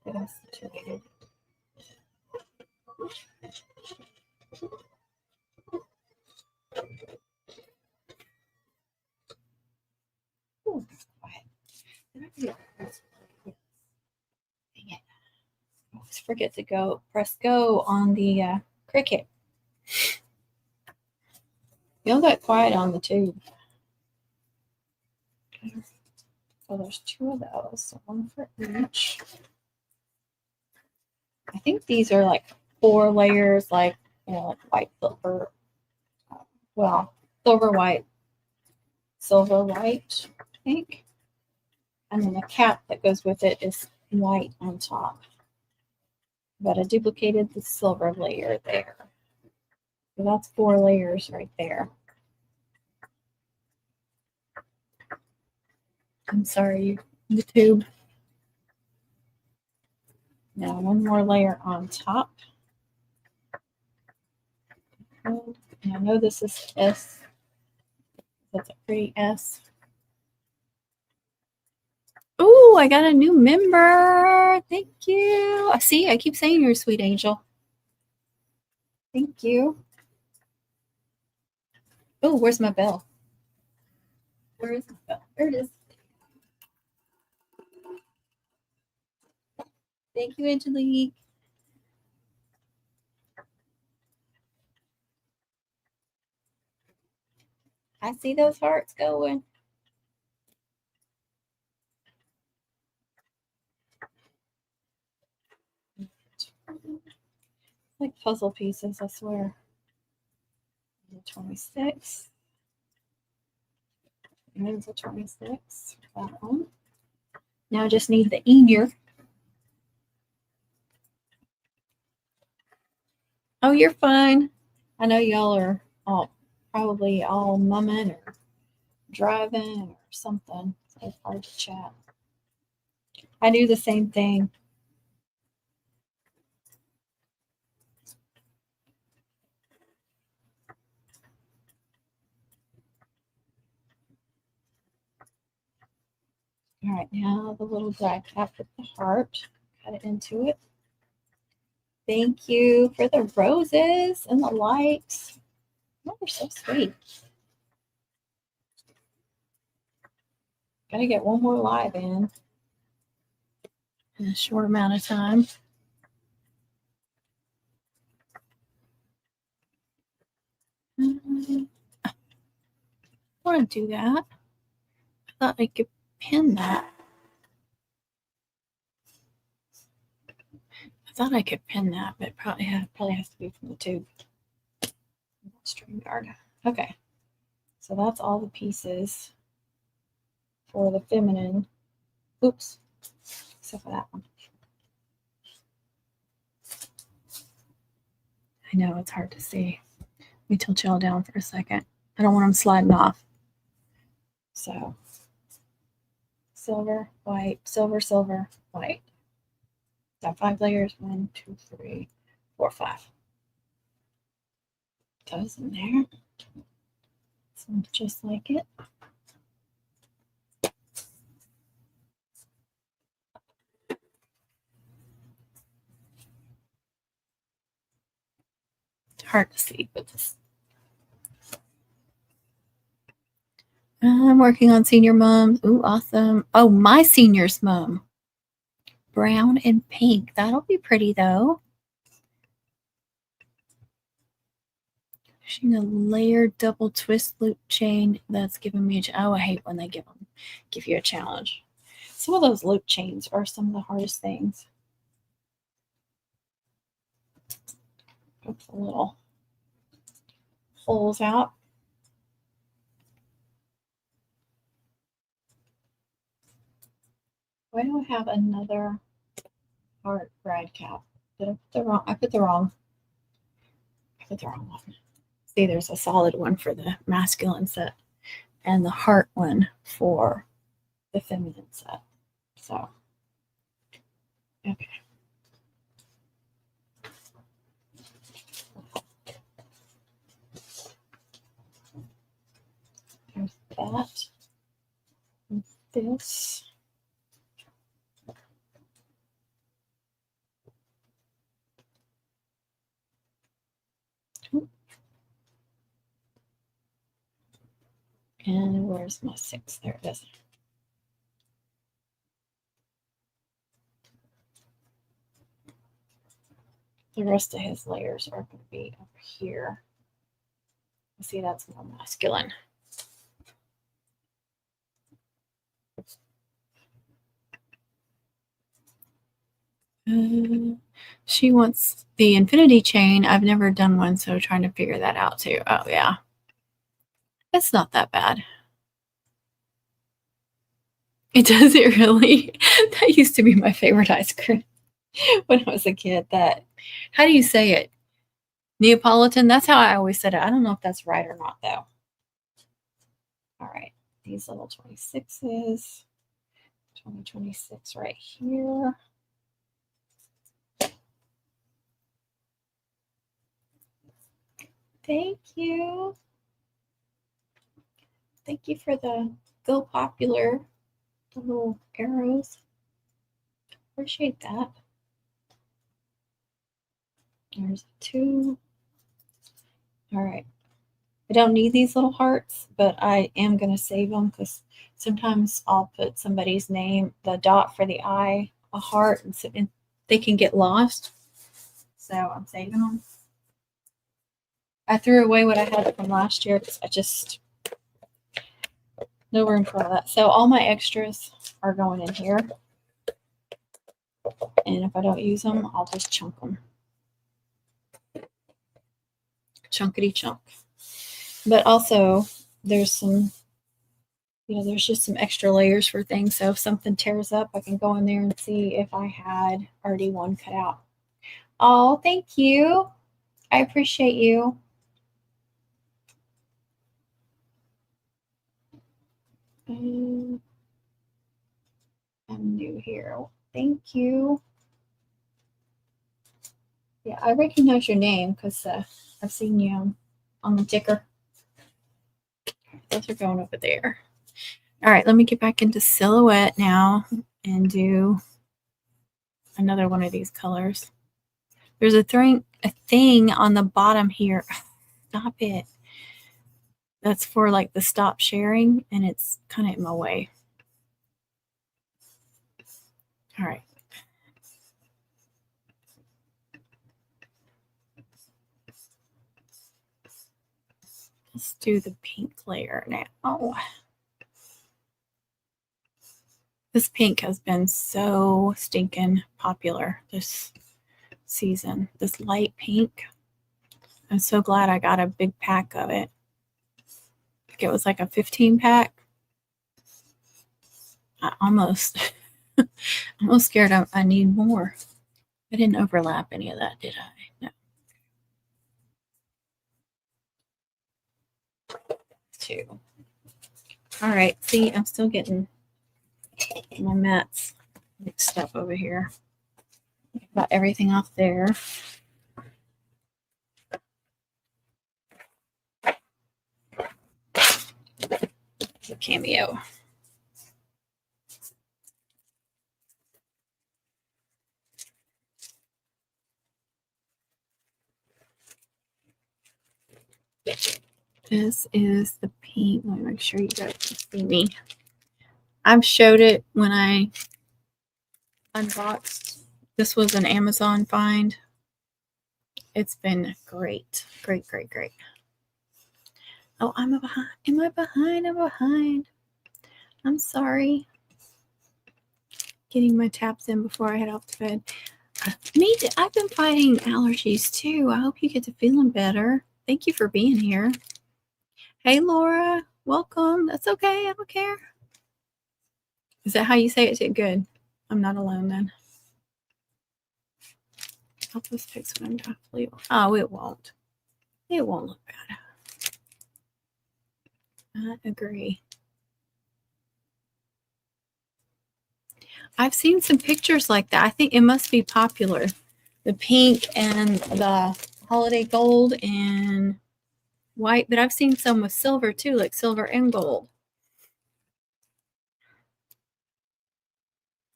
Get them situated. Ooh, that's quiet. Dang it. I always forget to press go on the Cricut. Y'all got quiet on the tube. Okay. So there's 2 of those, so 1 for each. I think these are like 4 layers, like, like white, silver, well, silver, white, silver, white, I think. And then the cap that goes with it is white on top. But I duplicated the silver layer there. So that's 4 layers right there. I'm sorry, the tube. Now 1 more layer on top. And I know this is S. That's a pretty S. Oh, I got a new member. Thank you. I see. I keep saying you're a sweet angel. Thank you. Oh, where's my bell? Where is my bell? There it is. Thank you, Angelique. I see those hearts going. Like puzzle pieces, I swear. 26. There's a 26. That one. Now I just need the ear. Oh, you're fine. I know y'all are probably all mumming or driving or something. So it's hard to chat. I do the same thing. All right, now the little die cap with the heart. Cut it into it. Thank you for the roses and the lights. Oh, they're so sweet. Gotta get 1 more live in a short amount of time. I want to do that. I thought I could pin that. But it probably has to be from the tube. StreamYard. Okay, so that's all the pieces for the feminine. Oops, except for that one. I know it's hard to see. Let me tilt y'all down for a second. I don't want them sliding off. So, silver, white, silver, silver, white. Got 5 layers. 1, 2, 3, 4, 5. Those in there. So just like it. Hard to see, but this. I'm working on senior moms. Ooh, awesome. Oh, my senior's mom. Brown and pink. That'll be pretty though. She's a layered double twist loop chain that's giving me I hate when they give you a challenge. Some of those loop chains are some of the hardest things. Put the little holes out. Why do I have another heart brad cap? Did I put the wrong? I put the wrong one. See, there's a solid one for the masculine set and the heart one for the feminine set. So, okay. There's that. And this. And where's my 6? There it is. The rest of his layers are going to be over here. See, that's more masculine. She wants the infinity chain. I've never done one, so trying to figure that out too. Oh, yeah. It's not that bad. It does it really? That used to be my favorite ice cream when I was a kid. That, how do you say it? Neapolitan? That's how I always said it. I don't know if that's right or not, though. All right. These little 26s. 2026 right here. Thank you. Thank you for the Go Popular, the little arrows. Appreciate that. There's 2. All right. I don't need these little hearts, but I am going to save them because sometimes I'll put somebody's name, the dot for the eye, a heart, and they can get lost. So I'm saving them. I threw away what I had from last year because I just, no room for all that. So all my extras are going in here. And if I don't use them, I'll just chunk them. Chunkity chunk. But also, there's some, there's just some extra layers for things. So if something tears up, I can go in there and see if I had already one cut out. Oh, thank you. I appreciate you. I'm new here. Thank you. Yeah, I recognize your name because I've seen you on the ticker. Those are going over there. All right, let me get back into silhouette now and do another one of these colors. There's a thing on the bottom here. Stop it. That's for like the stop sharing, and it's kind of in my way. All right. Let's do the pink layer now. Oh. This pink has been so stinking popular this season. This light pink. I'm so glad I got a big pack of it. I think it was like a 15 pack. I almost scared I need more. I didn't overlap any of that, did I? No. 2. All right. See, I'm still getting my mats mixed up over here. Got everything off there. It's a cameo. This is the pink. Let me make sure you guys can see me. I've showed it when I unboxed. This was an Amazon find. It's been great. Great, great, great. Oh, I'm behind. Am I behind? I'm behind. I'm sorry. Getting my taps in before I head off to bed. Me too. I've been fighting allergies too. I hope you get to feeling better. Thank you for being here. Hey, Laura. Welcome. That's okay. I don't care. Is that how you say it? Good. I'm not alone then. Help us fix what I'm trying to. Oh, it won't. It won't look bad. I agree. I've seen some pictures like that. I think it must be popular. The pink and the holiday gold and white, but I've seen some with silver too, like silver and gold.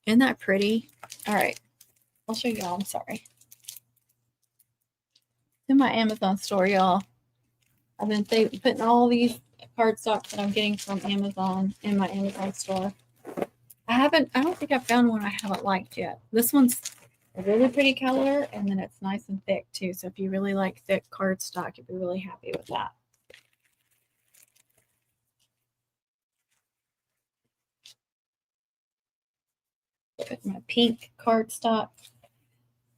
Isn't that pretty? All right. I'll show y'all. I'm sorry. In my Amazon store, y'all. I've been putting all these cardstock that I'm getting from Amazon in my Amazon store. I don't think I've found one I haven't liked yet. This one's a really pretty color, and then it's nice and thick too. So if you really like thick cardstock, you'd be really happy with that. Put my pink cardstock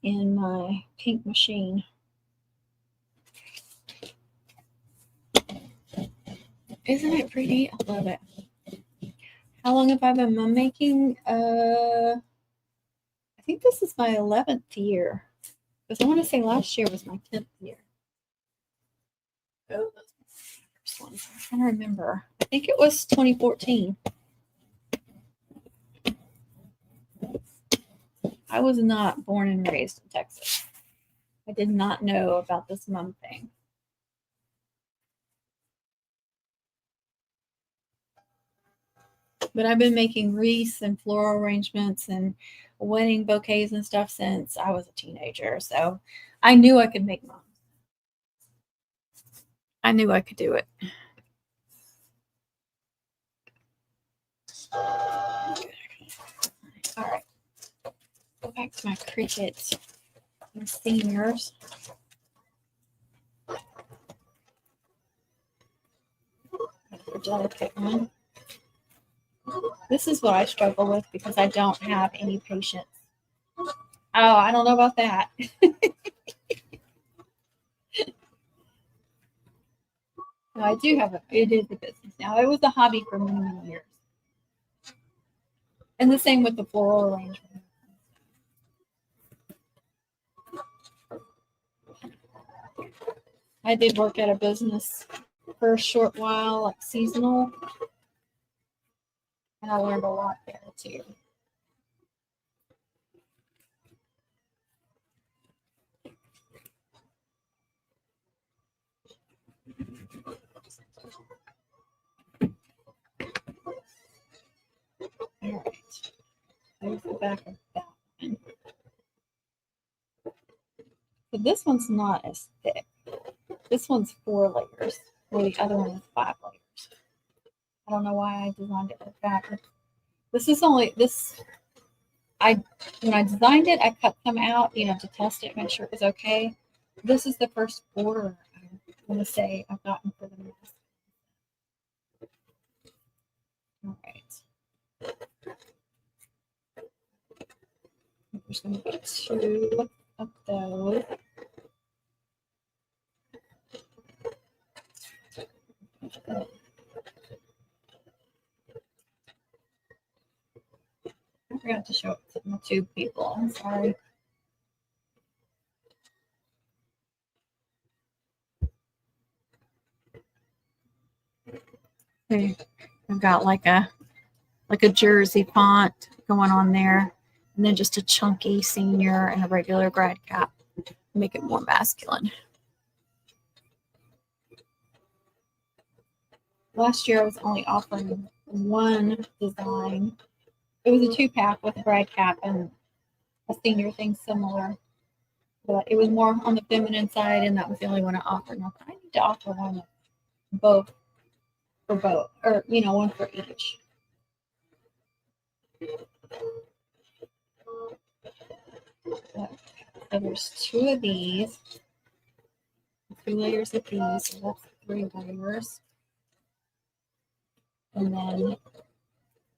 in my pink machine. Isn't it pretty? I love it. How long have I been mum making? I think this is my 11th year. Because I want to say last year was my 10th year. Oh, those first ones. I'm trying to remember. I think it was 2014. I was not born and raised in Texas. I did not know about this mum thing. But I've been making wreaths and floral arrangements and wedding bouquets and stuff since I was a teenager. So I knew I could make mums. I knew I could do it. All right. Go back to my Cricut and seniors. A delicate one. This is what I struggle with because I don't have any patience. Oh, I don't know about that. No, I do have it is a business now. It was a hobby for many, many years. And the same with the floral arrangement. I did work at a business for a short while, like seasonal. And I learned a lot there too. All right. There's the back of that one. But this one's not as thick. This one's 4 layers, where the other one is 5 layers. I don't know why I designed it like that. This is only this. When I designed it, I cut some out, to test it, make sure it was okay. This is the first order I want to say I've gotten for the mask. All right. There's going to be 2 of those. I forgot to show it to my 2 people. I'm sorry. Okay. I've got like a jersey font going on there, and then just a chunky senior and a regular grad cap. Make it more masculine. Last year I was only offering 1 design. It was a 2-pack with a grad cap and a senior thing similar. But it was more on the feminine side, and that was the only one I offered. Now, I need to offer one of both for both, or, one for each. So there's 2 of these, 2 layers of these, so that's 3 layers. And then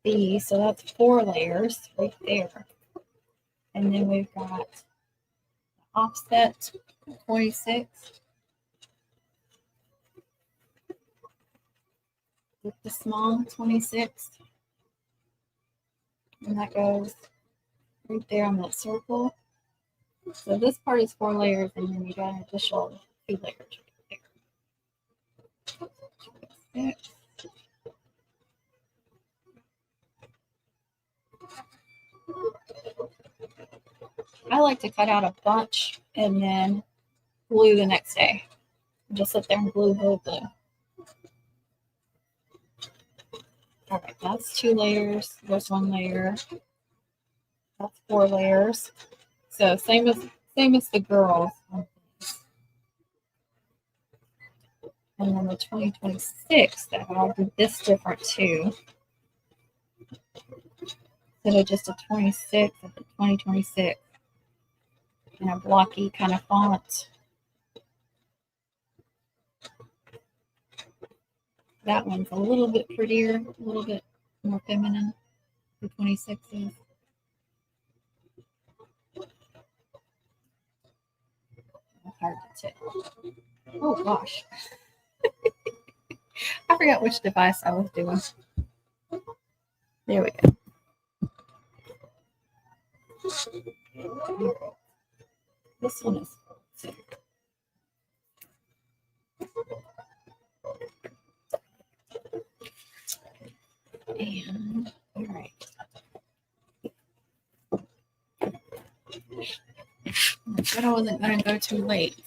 these, so that's 4 layers right there. And then we've got offset 26 with the small 26, and that goes right there on that circle. So this part is 4 layers, and then you got an additional 2 layers right there. I like to cut out a bunch and then glue the next day. Just sit there and glue, glue, glue. All right, that's 2 layers. There's 1 layer. That's 4 layers. So same as the girls. And then the 2026, that I'll do this different too. Instead of just a 26, it's a 2026 in a blocky kind of font. That one's a little bit prettier, a little bit more feminine. The 26 is. Hard to tell. Oh gosh. I forgot which device I was doing. There we go. This one is and all right. I said I wasn't going to go too late.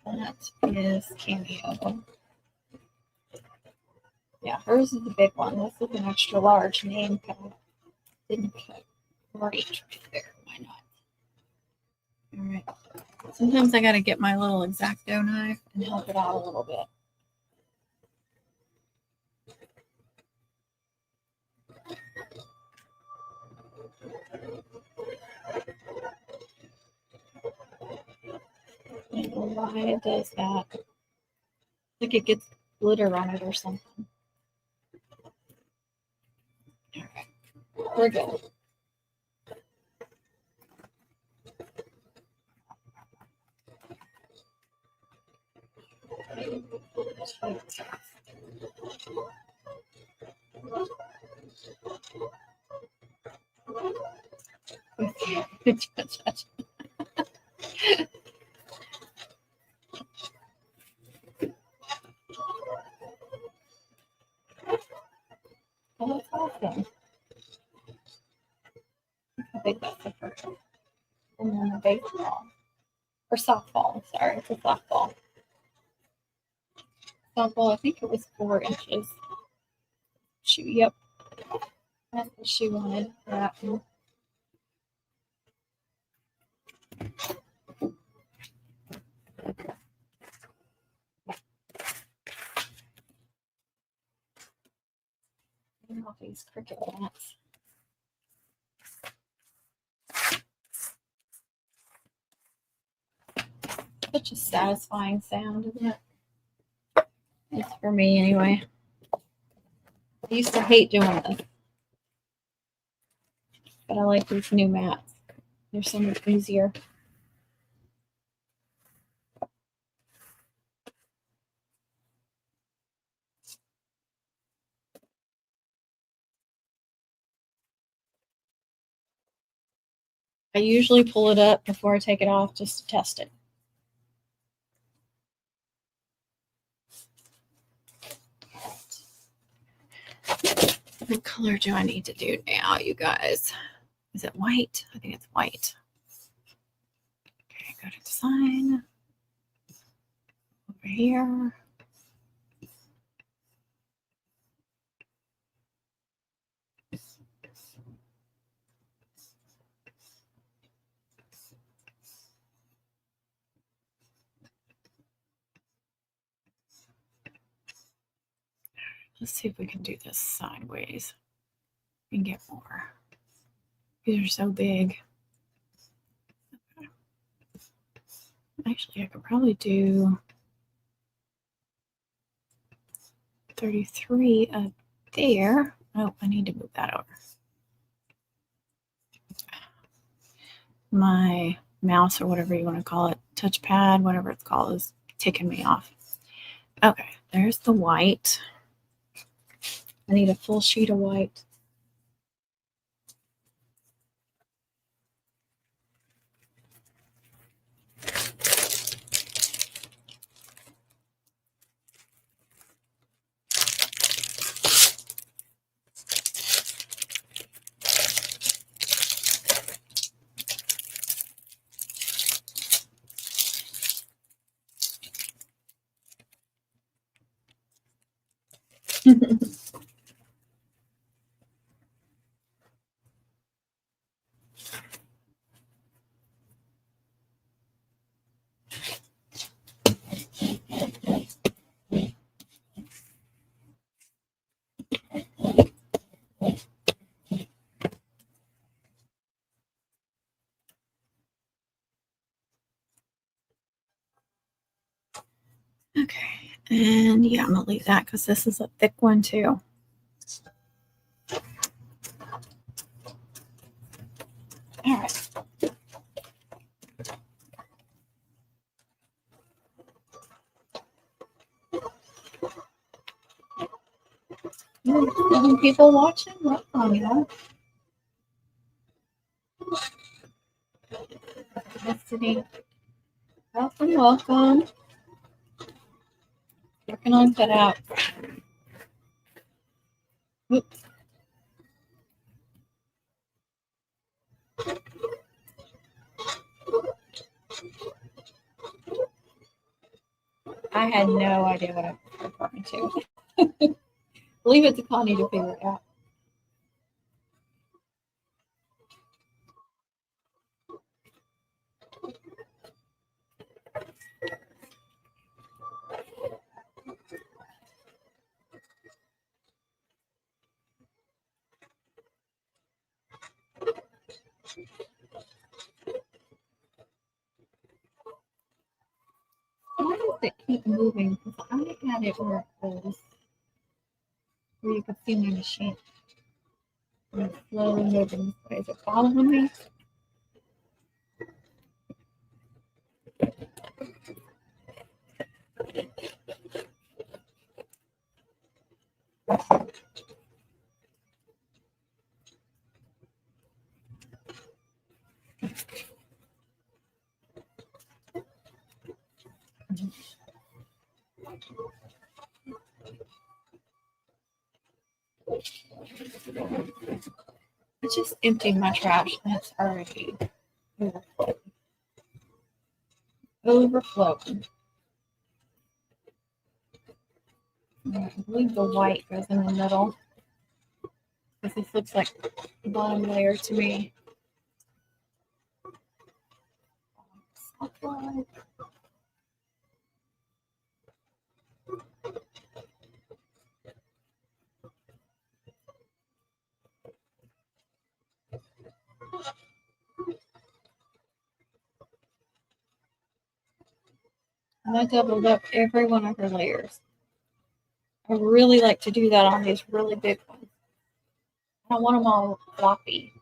That is Cameo. Yeah, hers is the big one. This is an extra large name tag. Didn't put right there. Why not? All right. Sometimes I got to get my little X-Acto knife and help it out a little bit. I don't know why it does that. Like it gets glitter on it or something. All right. We're good. Oh, that's awesome. I think that's the first one. And then the baseball. Or softball. Sorry, it's a softball. Softball, I think it was 4 inches. Shoe, yep. That's what she wanted for that one. And all these cricket bats. Such a satisfying sound, isn't it? It's for me anyway. I used to hate doing this, but I like these new mats. They're so much easier. I usually pull it up before I take it off just to test it. What color do I need to do now, you guys? Is it white? I think it's white. Okay, go to design. Over here. Let's see if we can do this sideways and get more. These are so big. Actually, I could probably do 33 of there. Oh, I need to move that over. My mouse, or whatever you want to call it, touchpad, whatever it's called, is ticking me off. Okay, there's the white. I need a full sheet of white. Okay, and yeah, I'm gonna leave that because this is a thick one too. All right. People watching? Welcome, yeah. Destiny. Welcome. Working on cutout. Oops. I had no idea what I was referring to. Leave it to Connie to figure it out. Why does it keep moving? Because I had it where it was, where you could see my machine. And it's slowly moving this way. Is it following me? I just emptied my trash and it's already overflowing. I believe the white goes in the middle. Because this looks like the bottom layer to me. And I doubled up every one of her layers. I really like to do that on these really big ones. I don't want them all floppy.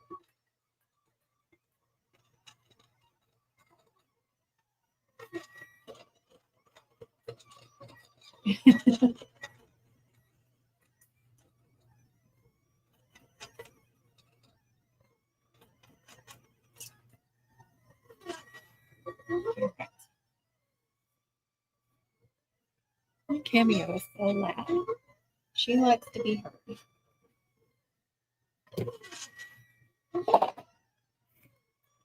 My Cameo is so loud. She likes to be heard.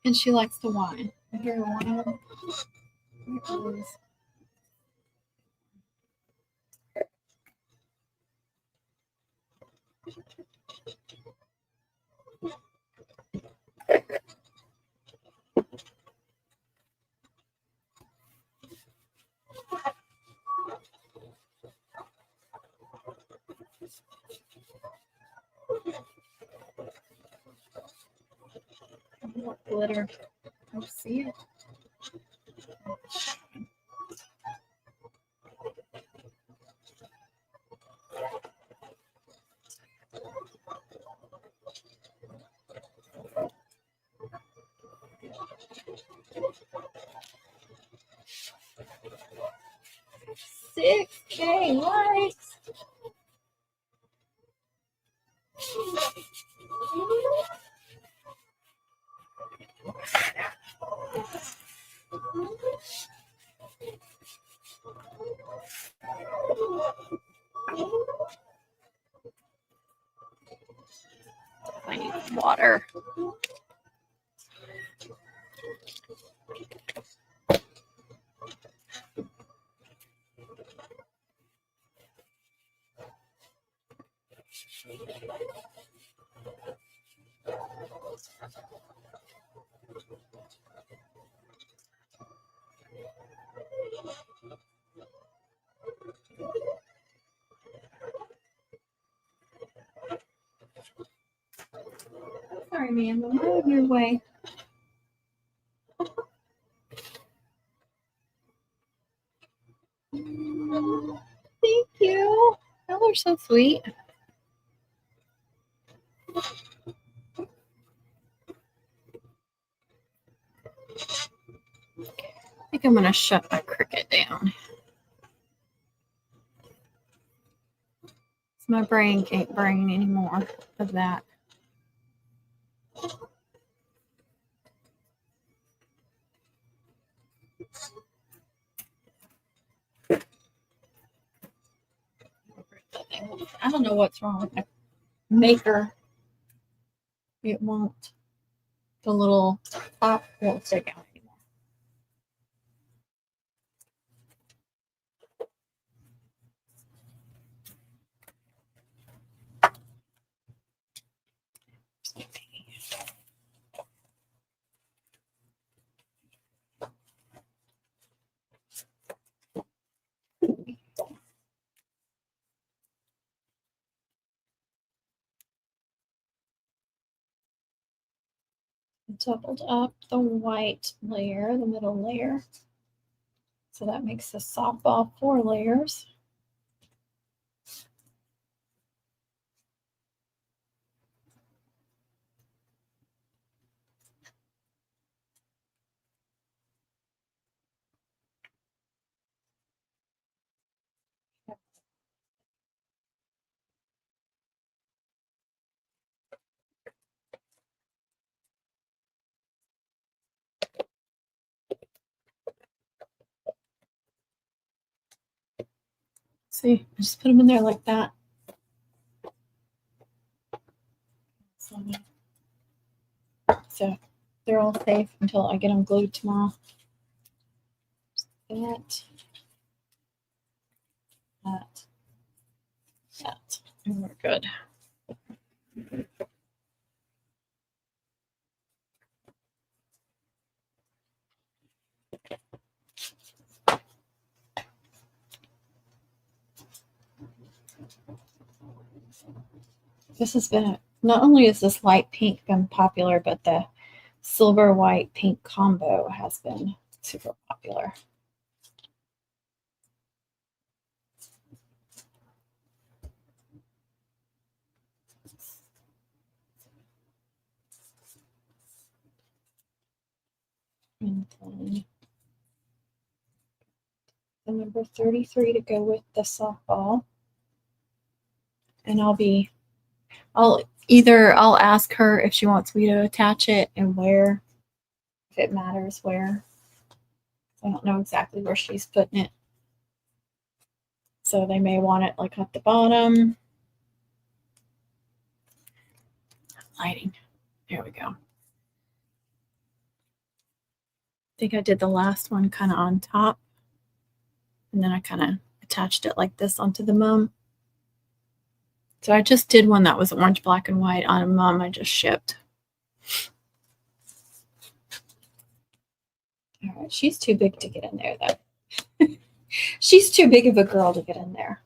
And she likes to whine. I hear her one of them. Glitter. I see it. 6K likes. I need water. Sorry, ma'am, I'm out of your way. Thank you. Y'all are so sweet. I think I'm going to shut my Cricut down. My brain can't brain anymore of that. I don't know what's wrong with my maker. It won't. The little top won't stick out anymore. Doubled up the white layer, the middle layer. So that makes the softball 4 layers. See, I just put them in there like that. So they're all safe until I get them glued tomorrow. That, and we're good. This has been, not only is this light pink been popular, but the silver white pink combo has been super popular. And then the number 33 to go with the softball. And I'll ask her if she wants me to attach it and where, if it matters where. I don't know exactly where she's putting it. So they may want it like at the bottom. Lighting. There we go. I think I did the last one kind of on top. And then I kind of attached it like this onto the mum. So I just did one that was orange, black, and white on a mum I just shipped. All right, she's too big to get in there, though. She's too big of a girl to get in there.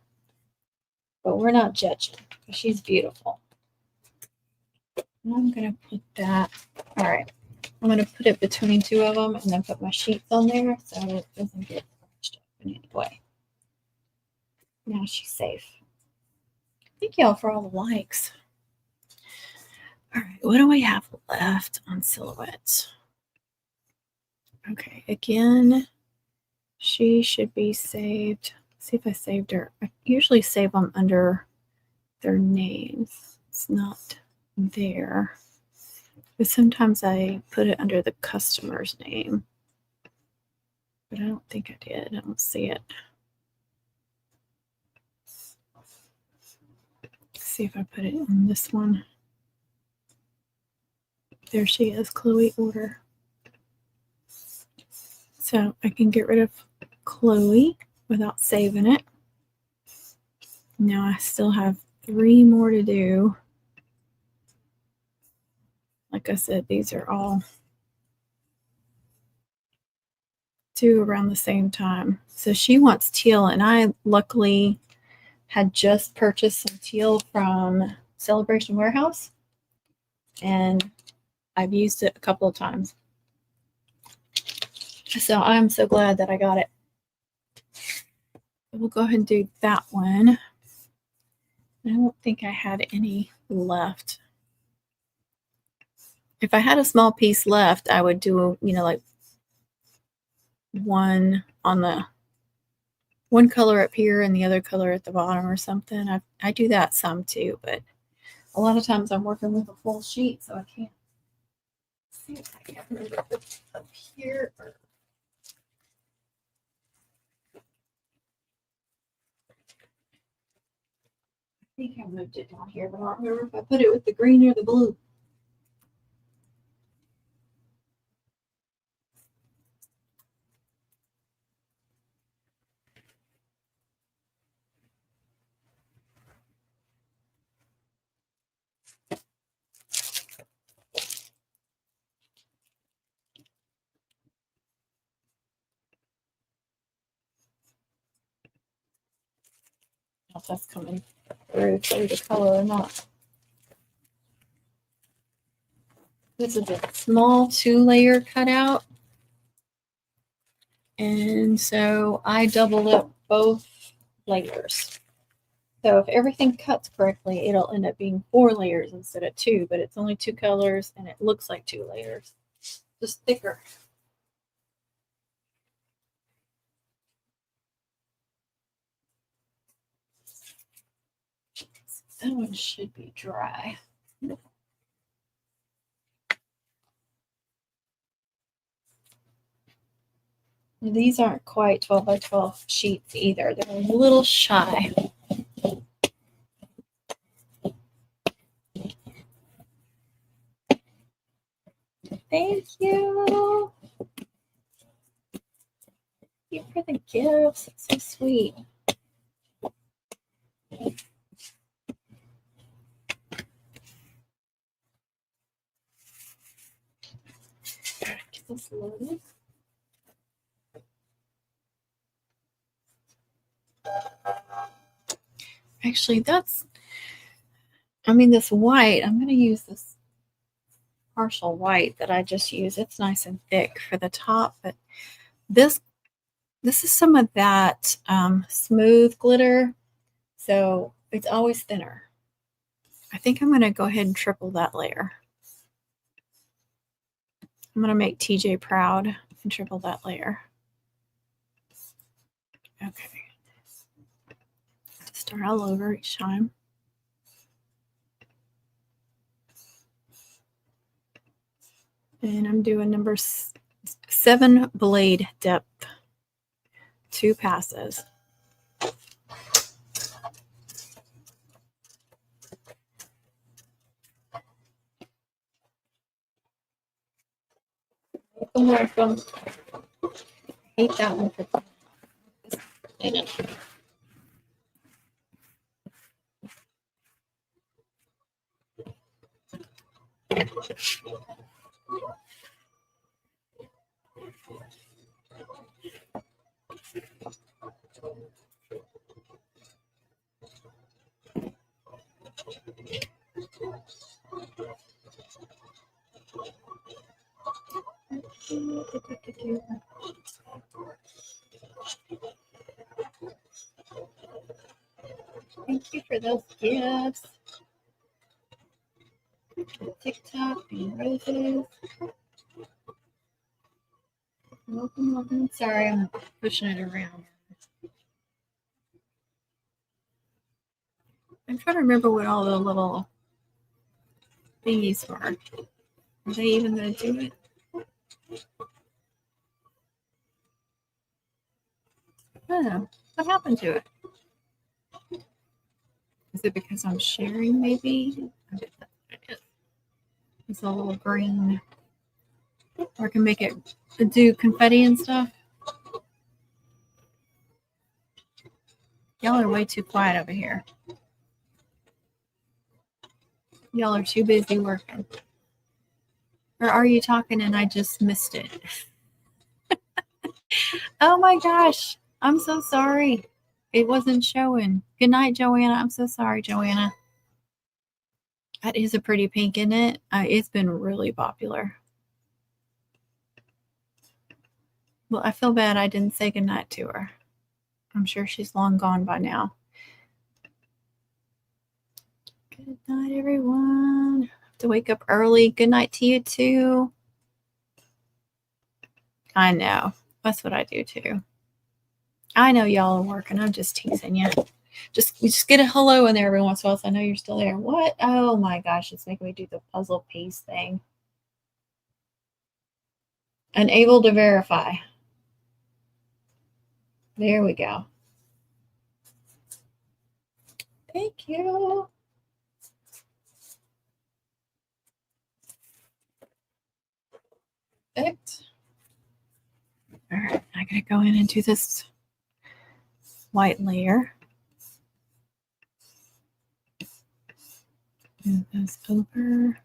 But we're not judging, because she's beautiful. And I'm going to put that, all right, I'm going to put it between 2 of them and then put my sheets on there so it doesn't get scratched up in any way. Now she's safe. Thank y'all for all the likes. All right, what do we have left on silhouettes? Okay, again, she should be saved. See if I saved her. I usually save them under their names. It's not there. But sometimes I put it under the customer's name. But I don't think I did. I don't see it. Let's see if I put it in this one. There she is, Chloe Order. So I can get rid of Chloe without saving it. Now I still have 3 more to do. Like I said, these are all due around the same time. So she wants teal, and I luckily had just purchased some teal from Celebration Warehouse, and I've used it a couple of times. So I'm so glad that I got it. We'll go ahead and do that one. I don't think I had any left. If I had a small piece left, I would do, like one on the one color up here and the other color at the bottom or something. I do that some too, but a lot of times I'm working with a full sheet, so I can't see if I can move it up here. I think I moved it down here, but I don't remember if I put it with the green or the blue. If that's coming through the color or not. This is a small 2-layer cutout. And so I doubled up both layers. So if everything cuts correctly, it'll end up being 4 layers instead of 2, but it's only 2 colors and it looks like 2 layers. Just thicker. That one should be dry. These aren't quite 12 by 12 sheets either. They're a little shy. Thank you. Thank you for the gifts. It's so sweet. Get this loaded. Actually, this white, I'm going to use this partial white that I just use. It's nice and thick for the top, but this is some of that smooth glitter, so it's always thinner. I think I'm going to go ahead and triple that layer. I'm going to make TJ proud and triple that layer. Okay. Start all over each time. And I'm doing number 7 blade depth, 2 passes. Welcome. I hate that one for Thank you for those gifts. TikTok and roses. Welcome, welcome. Sorry, I'm pushing it around. I'm trying to remember what all the little thingies were. Are they even going to do it? I don't know. What happened to it? Is it because I'm sharing, maybe? I bet that's what it is. It's a little green. Or I can make it do confetti and stuff. Y'all are way too quiet over here. Y'all are too busy working. Or are you talking and I just missed it? Oh my gosh. I'm so sorry. It wasn't showing. Good night, Joanna. I'm so sorry, Joanna. That is a pretty pink, isn't it? It's been really popular. Well, I feel bad I didn't say goodnight to her. I'm sure she's long gone by now. Good night, everyone. Have to wake up early. Good night to you, too. I know. That's what I do, too. I know y'all are working. I'm just teasing you. Just get a hello in there every once in a while so I know you're still there. What? Oh, my gosh. It's making me do the puzzle piece thing. Unable to verify. There we go. Thank you. Perfect. All right, I gotta go in and do this white layer. Move this over.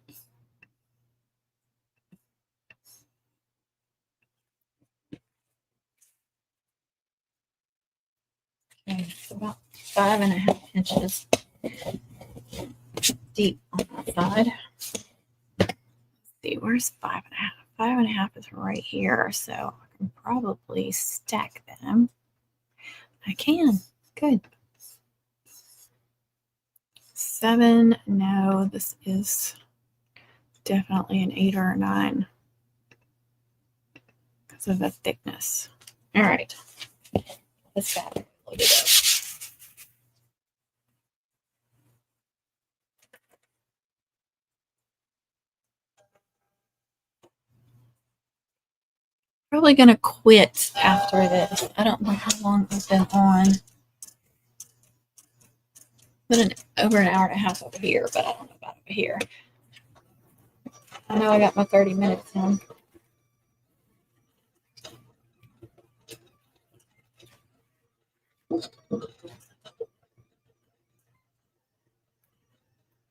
Okay, it's about 5.5 inches deep on that side. Let's see, where's 5.5? 5.5 is right here, so I can probably stack them. I can. Good. 7. No, this is definitely an 8 or a 9 because of the thickness. All right. This fabric loaded up. Probably going to quit after this. I don't know how long I've been on. Been over an hour and a half over here, but I don't know about over here. I know I got my 30 minutes in.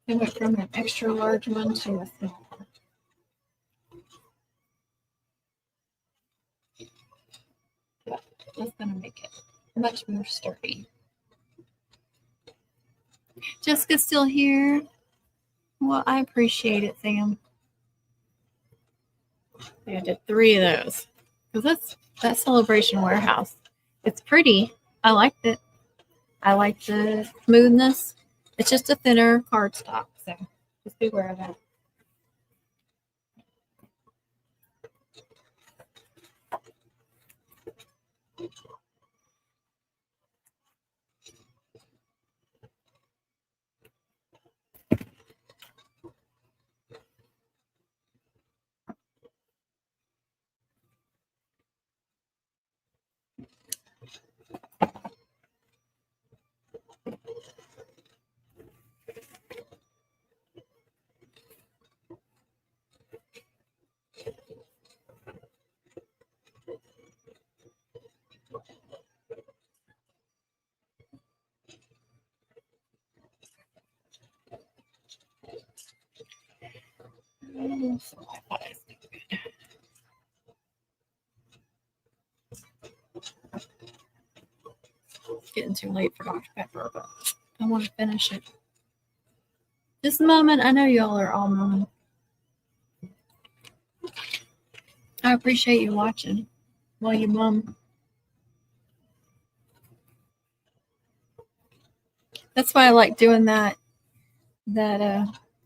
I went from an extra large one to a small one. But that's going to make it much more sturdy. Jessica's still here. Well, I appreciate it, Sam. I did 3 of those. Because that's that Celebration Warehouse. It's pretty. I liked it. I like the smoothness. It's just a thinner cardstock, so just be aware of that. So I thought it was good. It's getting too late for Dr. Pepper, but I want to finish it. Just a moment. I know y'all are all moving. I appreciate you watching while you mum. That's why I like doing that.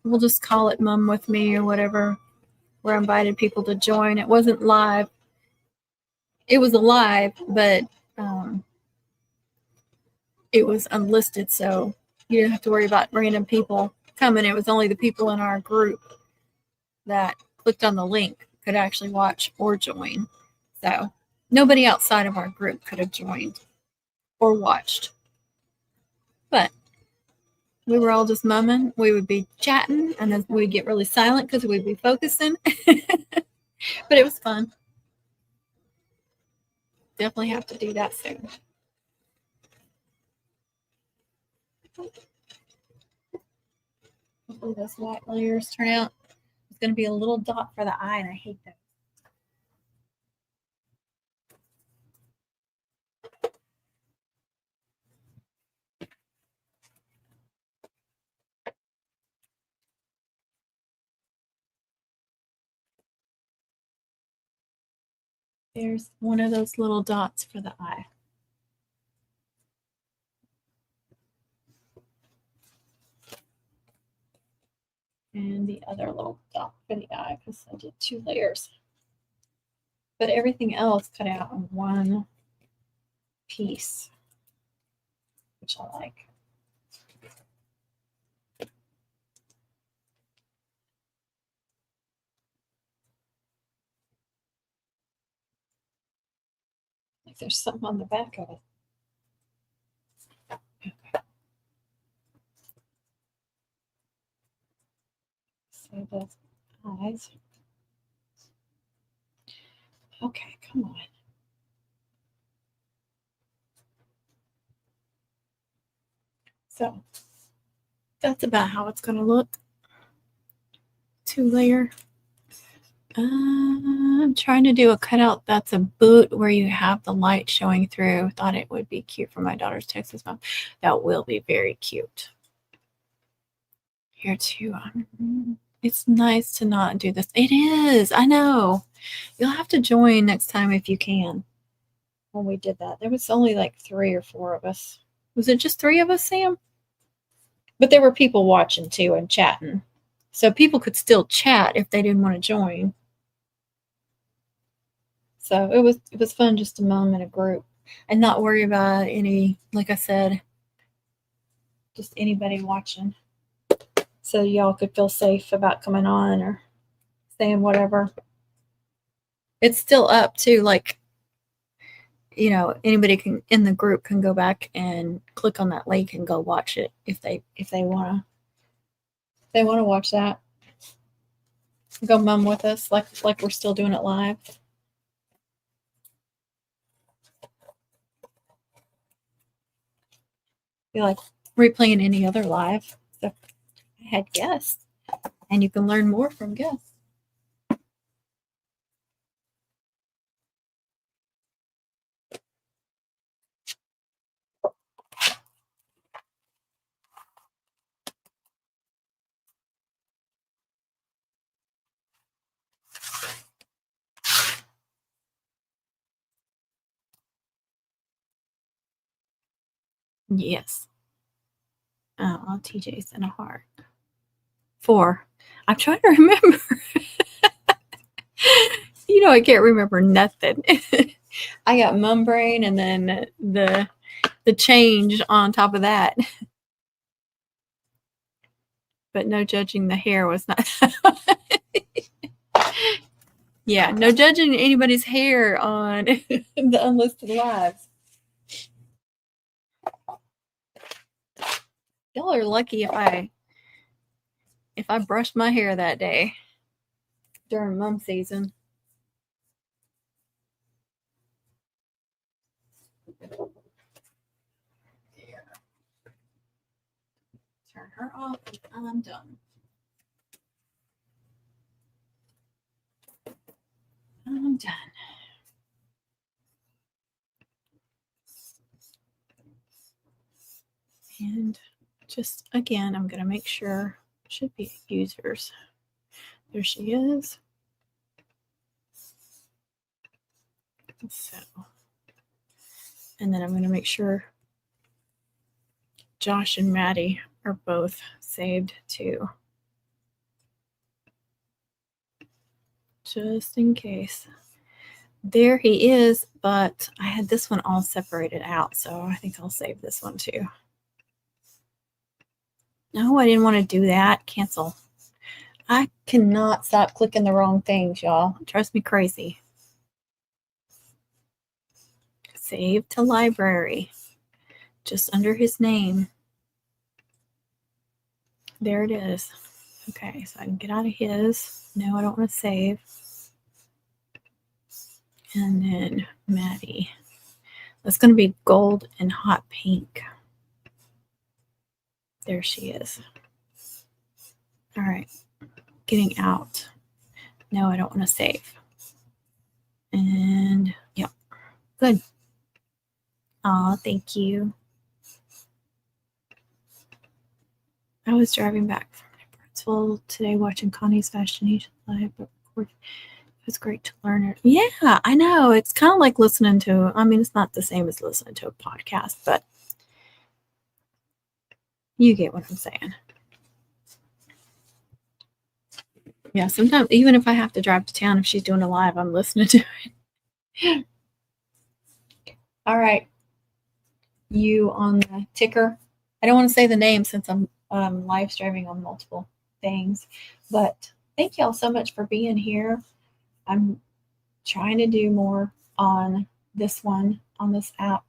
We'll just call it Mum with Me or whatever, where I invited people to join. It wasn't live. It was alive, but it was unlisted, so You didn't have to worry about random people coming. It was only the people in our group that clicked on the link could actually watch or join. So nobody outside of our group could have joined or watched. But we were all just mumming. We would be chatting, and then we'd get really silent because we'd be focusing. But it was fun. Definitely have to do that soon. Hopefully those white layers turn out. It's going to be a little dot for the eye, and I hate that. There's one of those little dots for the eye. And the other little dot for the eye because I did 2 layers. But everything else cut out in one piece, which I like. Like there's something on the back of it. Okay. So those eyes. Okay, come on. So that's about how it's going to look. 2 layer. I'm trying to do a cutout that's a boot where you have the light showing through. Thought it would be cute for my daughter's Texas mom. That will be very cute. Here too. It's nice to not do this. It is. I know. You'll have to join next time if you can. When we did that, there was only like 3 or 4 of us. Was it just 3 of us, Sam? But there were people watching too and chatting. So people could still chat if they didn't want to join. So it was fun just to mum in a group and not worry about any, like I said, just anybody watching. So y'all could feel safe about coming on or saying whatever. It's still up too, like, you know, anybody can in the group can go back and click on that link and go watch it if they wanna watch that. Go mum with us like we're still doing it live. Be like replaying any other live. So I had guests, and you can learn more from guests. Yes. Oh, TJ's in a heart. 4. I'm trying to remember. You know, I can't remember nothing. I got mum brain and then the change on top of that. But no judging the hair was not. Yeah, no judging anybody's hair on the unlisted lives. Y'all are lucky if I brushed my hair that day during mum season. Turn her off and I'm done. I'm done. And just again, I'm going to make sure, should be users. There she is. So, and then I'm going to make sure Josh and Maddie are both saved too. Just in case. There he is, but I had this one all separated out, so I think I'll save this one too. No, I didn't want to do that. Cancel. I cannot stop clicking the wrong things, y'all. It drives me crazy. Save to library. Just under his name. There it is. Okay, so I can get out of his. No, I don't want to save. And then Maddie. That's going to be gold and hot pink. There she is. All right. Getting out. No, I don't want to save. And yeah, good. Oh, thank you. I was driving back from Brownsville today watching Connie's Fascination Live, but it was great to learn it. Yeah, I know. It's kind of like listening to, I mean, it's not the same as listening to a podcast, but you get what I'm saying. Yeah, sometimes, even if I have to drive to town, if she's doing a live, I'm listening to it. All right. You on the ticker. I don't want to say the name since I'm live streaming on multiple things, but thank y'all so much for being here. I'm trying to do more on this one, on this app.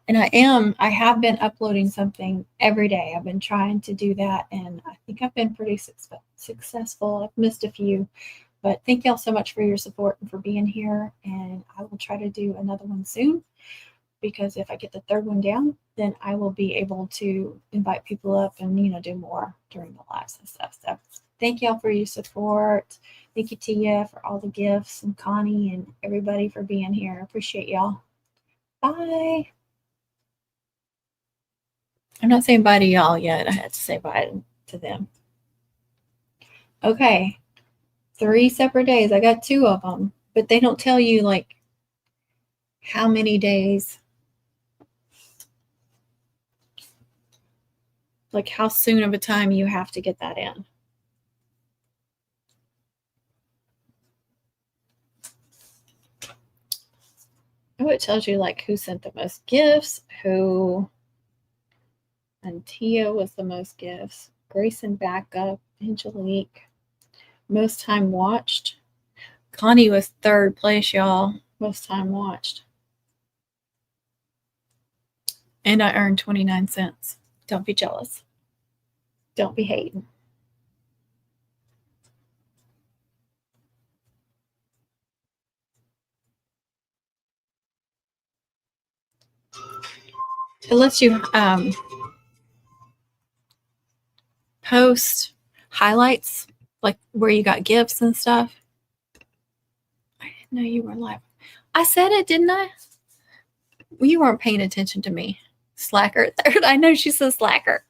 And I have been uploading something every day. I've been trying to do that, and I think I've been pretty successful. I've missed a few, but thank y'all so much for your support and for being here. And I will try to do another one soon, because if I get the third one down, then I will be able to invite people up and, do more during the lives and stuff. So thank y'all for your support. Thank you, Tia, for all the gifts, and Connie and everybody for being here. I appreciate y'all. Bye. I'm not saying bye to y'all yet. I had to say bye to them. Okay. 3 separate days. I got 2 of them, but they don't tell you like how many days, like how soon of a time you have to get that in. Oh, it tells you like who sent the most gifts, who, and Tia was the most gifts. Grayson backup, Angelique, most time watched. Connie was 3rd place, y'all. Most time watched. And I earned 29 cents. Don't be jealous. Don't be hating. It lets you post highlights, like where you got gifts and stuff. I didn't know you were live. I said it, didn't I? Well, you weren't paying attention to me. Slacker. I know she says slacker.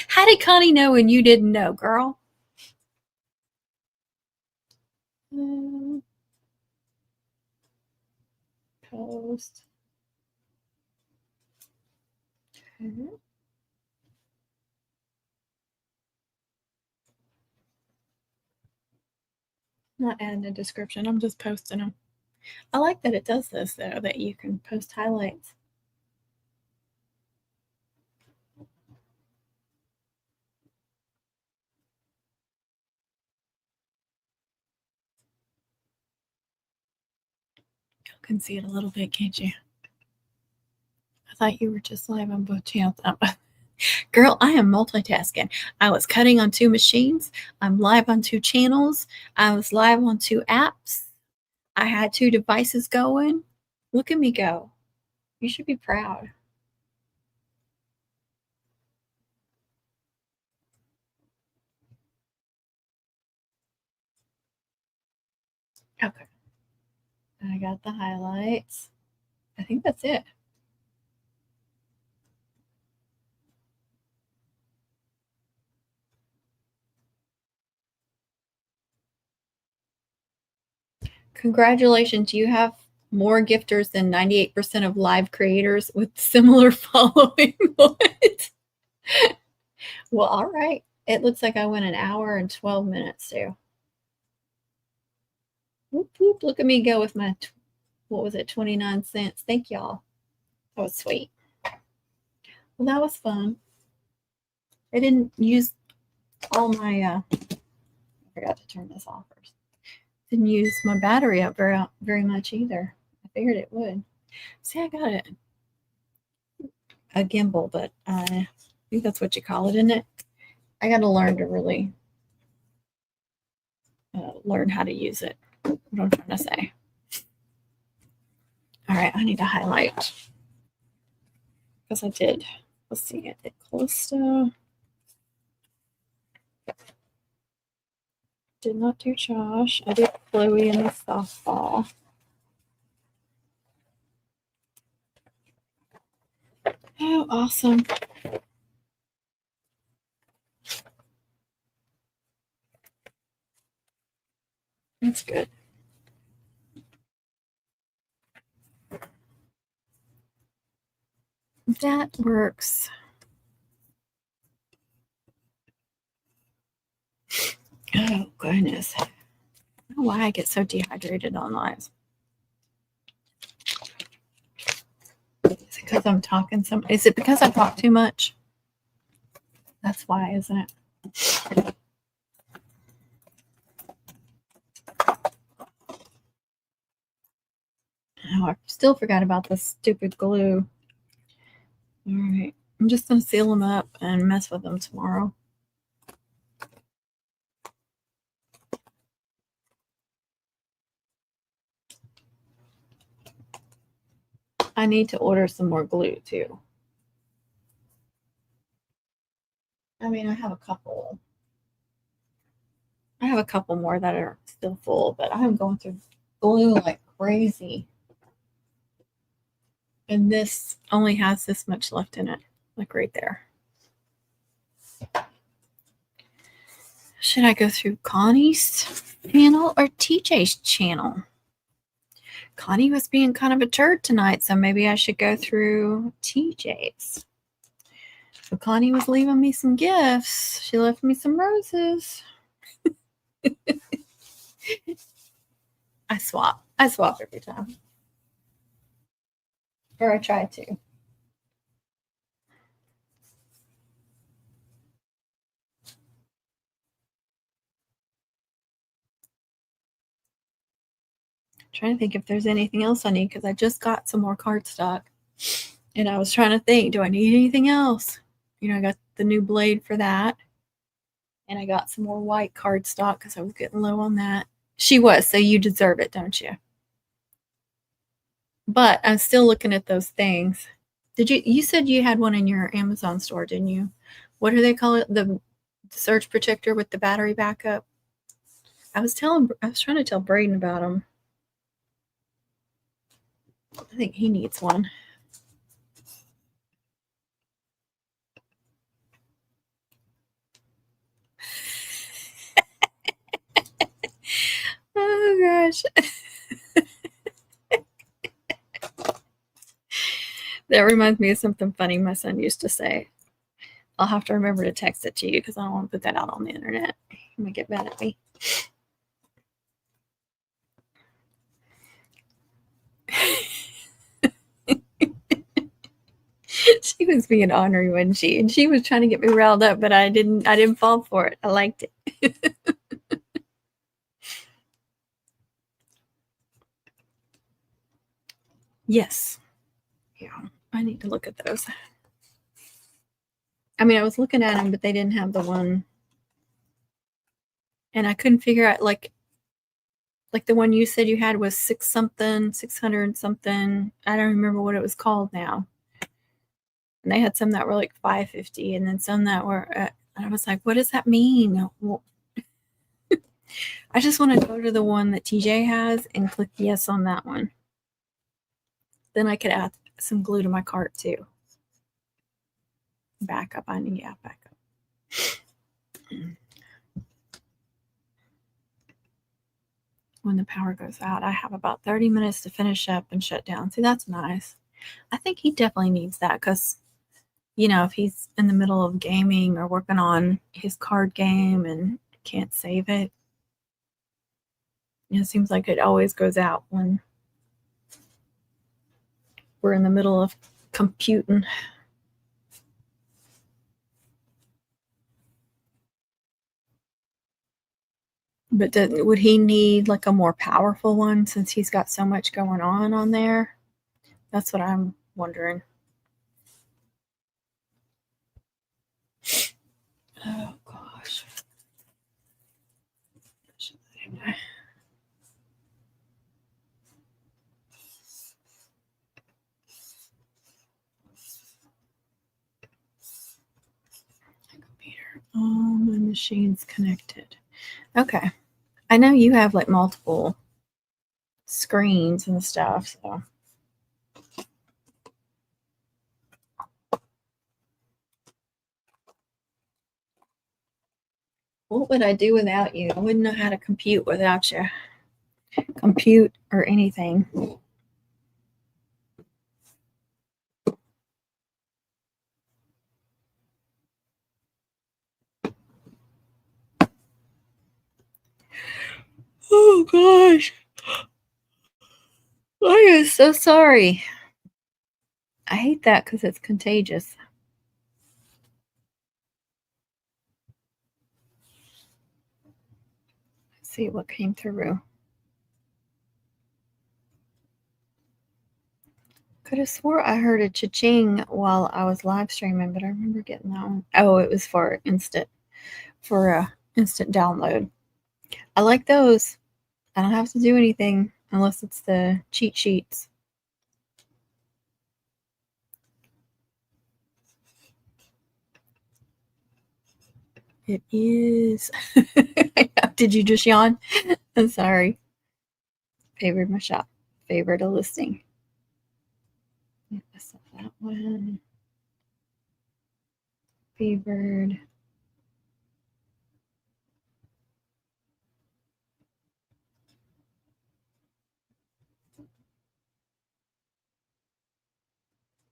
How did Connie know and you didn't know, girl? Post. Okay. Not adding a description. I'm just posting them. I like that it does this, though, that you can post highlights. You can see it a little bit, can't you? I thought you were just live on both channels. Girl, I am multitasking. I was cutting on 2 machines. I'm live on 2 channels. I was live on 2 apps. I had 2 devices going. Look at me go. You should be proud. Okay. I got the highlights. I think that's it. Congratulations. You have more gifters than 98% of live creators with similar following. What? Well, all right. It looks like I went an hour and 12 minutes too. Whoop, whoop. Look at me go with my, what was it, 29 cents. Thank y'all. That was sweet. Well, that was fun. I didn't use all my, I forgot to turn this off first. Didn't use my battery up very much either. I figured it would. See, I got it. A gimbal, but I think that's what you call it, isn't it? I got to learn to really learn how to use it. What I'm trying to say. All right, I need to highlight because I did. Let's see, I did Callisto. Did not do Josh. I did Chloe in the softball. Oh, awesome. That's good. That works. Oh, goodness. I don't know why I get so dehydrated on lives. Is it because I'm talking is it because I talk too much? That's why, isn't it? Oh, I still forgot about this stupid glue. All right. I'm just going to seal them up and mess with them tomorrow. I need to order some more glue too. I mean, I have a couple. I have a couple more that are still full, but I'm going through glue like crazy. And this only has this much left in it, like right there. Should I go through Connie's channel or TJ's channel? Connie was being kind of a turd tonight, so maybe I should go through TJ's. So Connie was leaving me some gifts. She left me some roses. I swap every time. Or I try to. Trying to think if there's anything else I need because I just got some more cardstock. And I was trying to think, do I need anything else? You know, I got the new blade for that. And I got some more white cardstock because I was getting low on that. She was, so you deserve it, don't you? But I'm still looking at those things. You said you had one in your Amazon store, didn't you? What do they call it? The surge protector with the battery backup? I was trying to tell Braden about them. I think he needs one. Oh gosh. That reminds me of something funny my son used to say. I'll have to remember to text it to you because I don't want to put that out on the internet. You might get mad at me. She was being ornery, wasn't she? And she was trying to get me riled up, but I didn't fall for it. I liked it. Yes. Yeah. I need to look at those. I mean, I was looking at them, but they didn't have the one. And I couldn't figure out like the one you said you had was 600 something. I don't remember what it was called now. And they had some that were like $5.50 and then some that were and I was like, what does that mean? Well, I just want to go to the one that TJ has and click yes on that one. Then I could add some glue to my cart too. Backup. I need backup. When the power goes out, I have about 30 minutes to finish up and shut down. See, that's nice. I think he definitely needs that because, you know, if he's in the middle of gaming or working on his card game and can't save it, it seems like it always goes out when we're in the middle of computing. But would he need like a more powerful one since he's got so much going on there? That's what I'm wondering. Oh gosh. Computer. All my machines connected. Okay. I know you have like multiple screens and stuff, so. What would I do without you? I wouldn't know how to compute without you. Compute or anything. Oh gosh. I am so sorry. I hate that because it's contagious. Let's see what came through. Could have swore I heard a cha-ching while I was live streaming, but I remember getting that one. Oh, it was for a instant download. I like those. I don't have to do anything unless it's the cheat sheets. It is. Did you just yawn? I'm sorry. Favored my shop. Favored a listing. Yes, that one. Favored.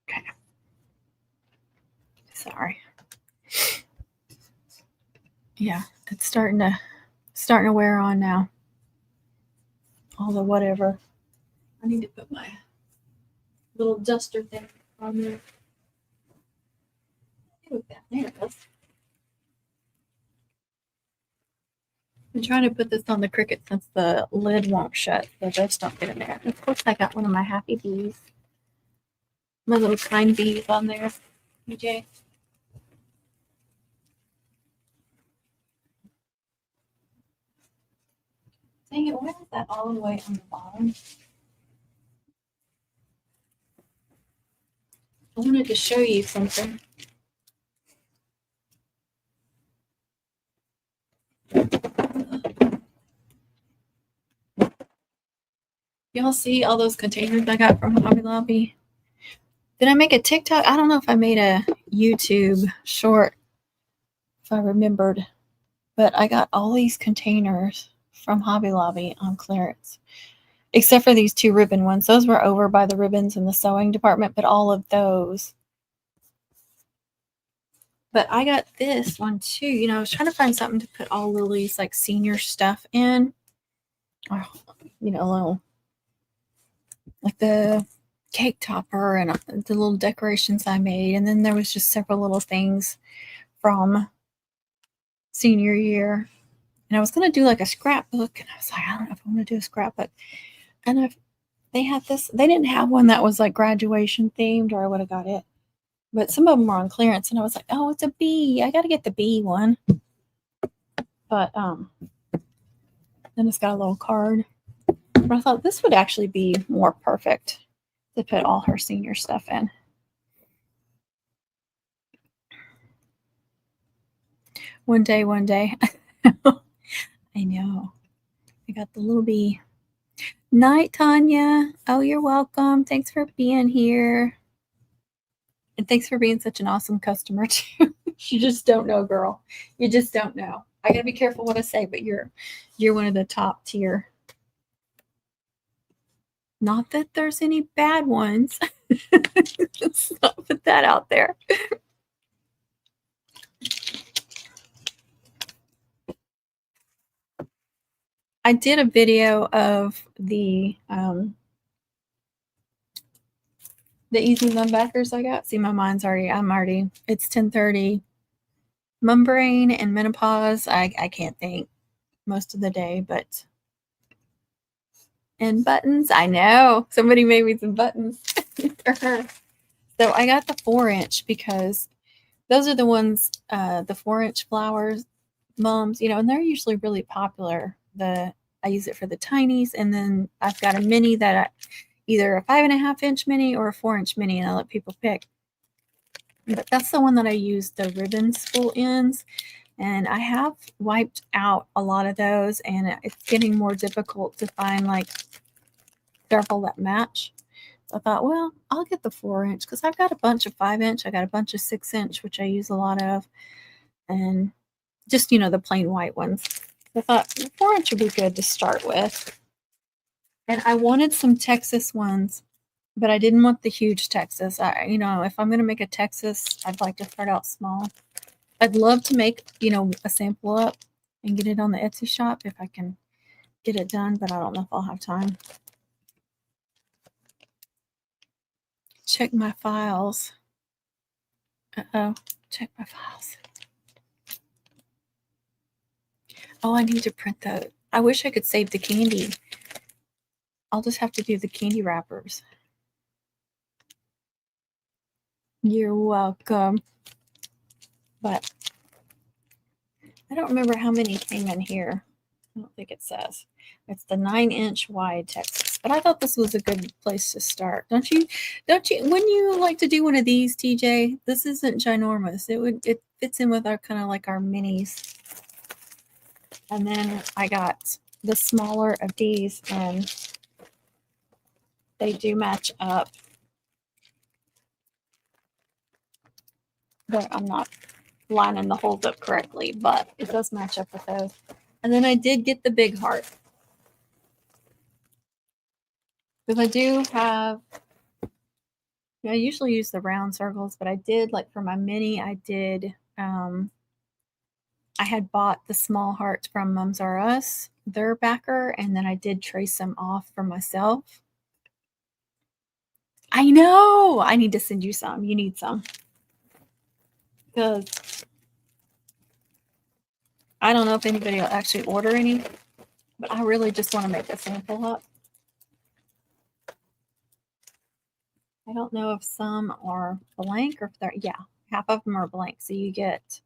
Okay. Sorry. Yeah, it's starting to wear on now. All the whatever. I need to put my little duster thing on there. Look that there. I'm trying to put this on the Cricut since the lid won't shut. The dust don't get in there. And of course, I got one of my happy bees. My little kind bees on there. EJ. Dang it, why is that all the way on the bottom? I wanted to show you something. Y'all see all those containers I got from Hobby Lobby? Did I make a TikTok? I don't know if I made a YouTube short, if I remembered. But I got all these containers from Hobby Lobby on clearance. Except for these 2 ribbon ones. Those were over by the ribbons in the sewing department, but all of those. But I got this one too. You know, I was trying to find something to put all Lily's like senior stuff in. Or, you know, little, like the cake topper and the little decorations I made. And then there was just several little things from senior year. And I was going to do like a scrapbook. And I was like, I don't know if I want to do a scrapbook. And they had this, they didn't have one that was like graduation themed, or I would have got it. But some of them were on clearance, and I was like, oh, it's a bee. I got to get the bee one. But then it's got a little card. But I thought this would actually be more perfect to put all her senior stuff in. One day. I know. I got the little bee. Night, Tanya. Oh, you're welcome. Thanks for being here. And thanks for being such an awesome customer, too. You just don't know, girl. You just don't know. I gotta be careful what I say, but you're one of the top tier. Not that there's any bad ones. Let's not put that out there. I did a video of the easy mum backers I got. See, my mind's already, it's 10:30. Mum brain and menopause, I can't think. most of the day, but and buttons. I know somebody made me some buttons for her. So I got the 4-inch because those are the ones, the 4-inch flowers, mums, and they're usually really popular. I use it for the tinies, and then I've got a mini either a 5.5-inch mini or a 4-inch mini, and I let people pick. But that's the one that I use the ribbon spool ends, and I have wiped out a lot of those, and it's getting more difficult to find like several that match. So I thought, well, I'll get the 4-inch because I've got a bunch of 5-inch. I got a bunch of 6-inch, which I use a lot of, and just, the plain white ones. I thought the 4-inch would be good to start with. And I wanted some Texas ones, but I didn't want the huge Texas. If I'm going to make a Texas, I'd like to start out small. I'd love to make, a sample up and get it on the Etsy shop if I can get it done, but I don't know if I'll have time. Check my files. Uh-oh. Check my files. Oh, I need to print those. I wish I could save the candy. I'll just have to do the candy wrappers. You're welcome. But I don't remember how many came in here. I don't think it says. It's the 9-inch wide Texas. But I thought this was a good place to start. Don't you? When you like to do one of these, TJ, this isn't ginormous. It fits in with our kind of like our minis. And then I got the smaller of these, and they do match up. But I'm not lining the holes up correctly, but it does match up with those. And then I did get the big heart. Because I do have, I usually use the round circles, but I did, like for my mini, I did, I had bought the small hearts from Mums R Us, their backer, and then I did trace them off for myself. I know! I need to send you some. You need some. Because I don't know if anybody will actually order any, but I really just want to make a sample up. I don't know if some are blank or if they're, yeah, half of them are blank. So you get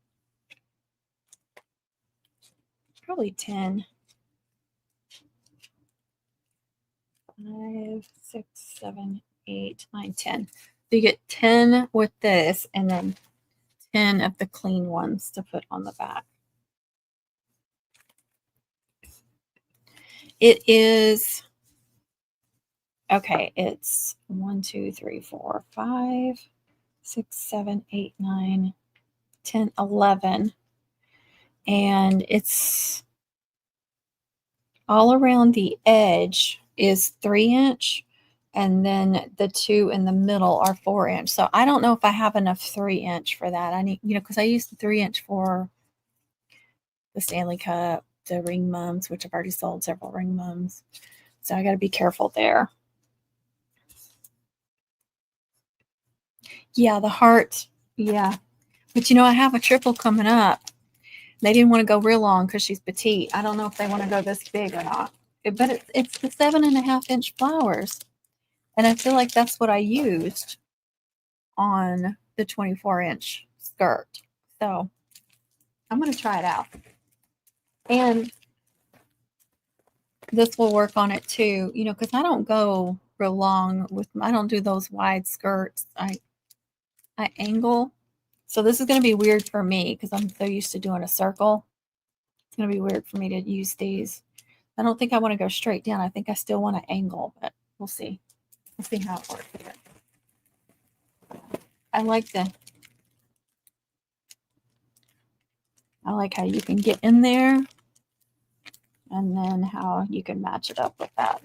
probably 10. 5, 6, 7, 8, 9, 10. So you get 10 with this, and then 10 of the clean ones to put on the back. It is, okay, it's 1, 2, 3, 4, 5, 6, 7, 8, 9, 10, 11. And it's all around the edge is 3-inch, and then the 2 in the middle are 4-inch. So I don't know if I have enough 3-inch for that. I need, because I used the 3-inch for the Stanley Cup, the ring mums, which I've already sold several ring mums. So I got to be careful there. Yeah, the heart. Yeah. But I have a triple coming up. They didn't want to go real long because she's petite. I don't know if they want to go this big or not. But it's the 7.5-inch flowers. And I feel like that's what I used on the 24-inch skirt. So I'm going to try it out. And this will work on it too, because I don't go real long I don't do those wide skirts. I angle. So this is going to be weird for me because I'm so used to doing a circle. It's going to be weird for me to use these. I don't think I want to go straight down. I think I still want to angle, but we'll see. We'll see how it works here. I like how you can get in there, and then how you can match it up with that.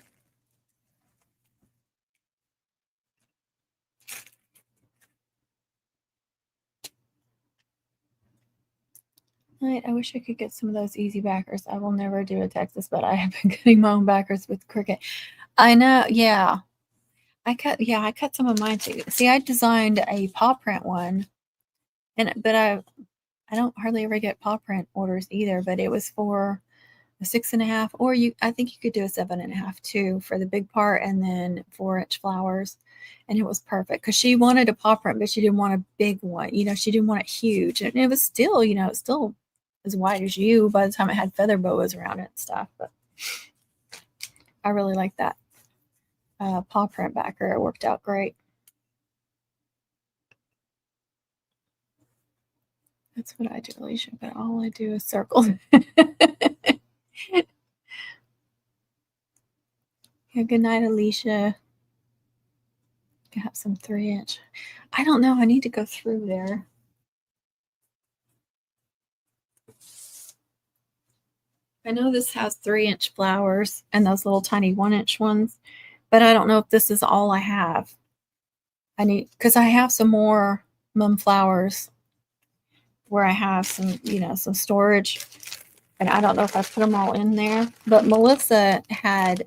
Right, I wish I could get some of those easy backers. I will never do a Texas, but I have been getting my own backers with Cricut. I know, yeah. I cut some of mine too. See, I designed a paw print one, but I don't hardly ever get paw print orders either, but it was for a 6.5, or I think you could do a 7.5 too for the big part, and then 4-inch flowers. And it was perfect because she wanted a paw print, but she didn't want a big one. She didn't want it huge. And it was still, it's still as wide as you by the time it had feather boas around it and stuff. But I really like that paw print backer. It worked out great. That's what I do, Alicia, but all I do is circles. Yeah, good night, Alicia. I have some 3-inch. I don't know. I need to go through there. I know this has 3-inch flowers and those little tiny 1-inch ones, but I don't know if this is all I have. Because I have some more mum flowers where I have some, some storage, and I don't know if I put them all in there. But Melissa had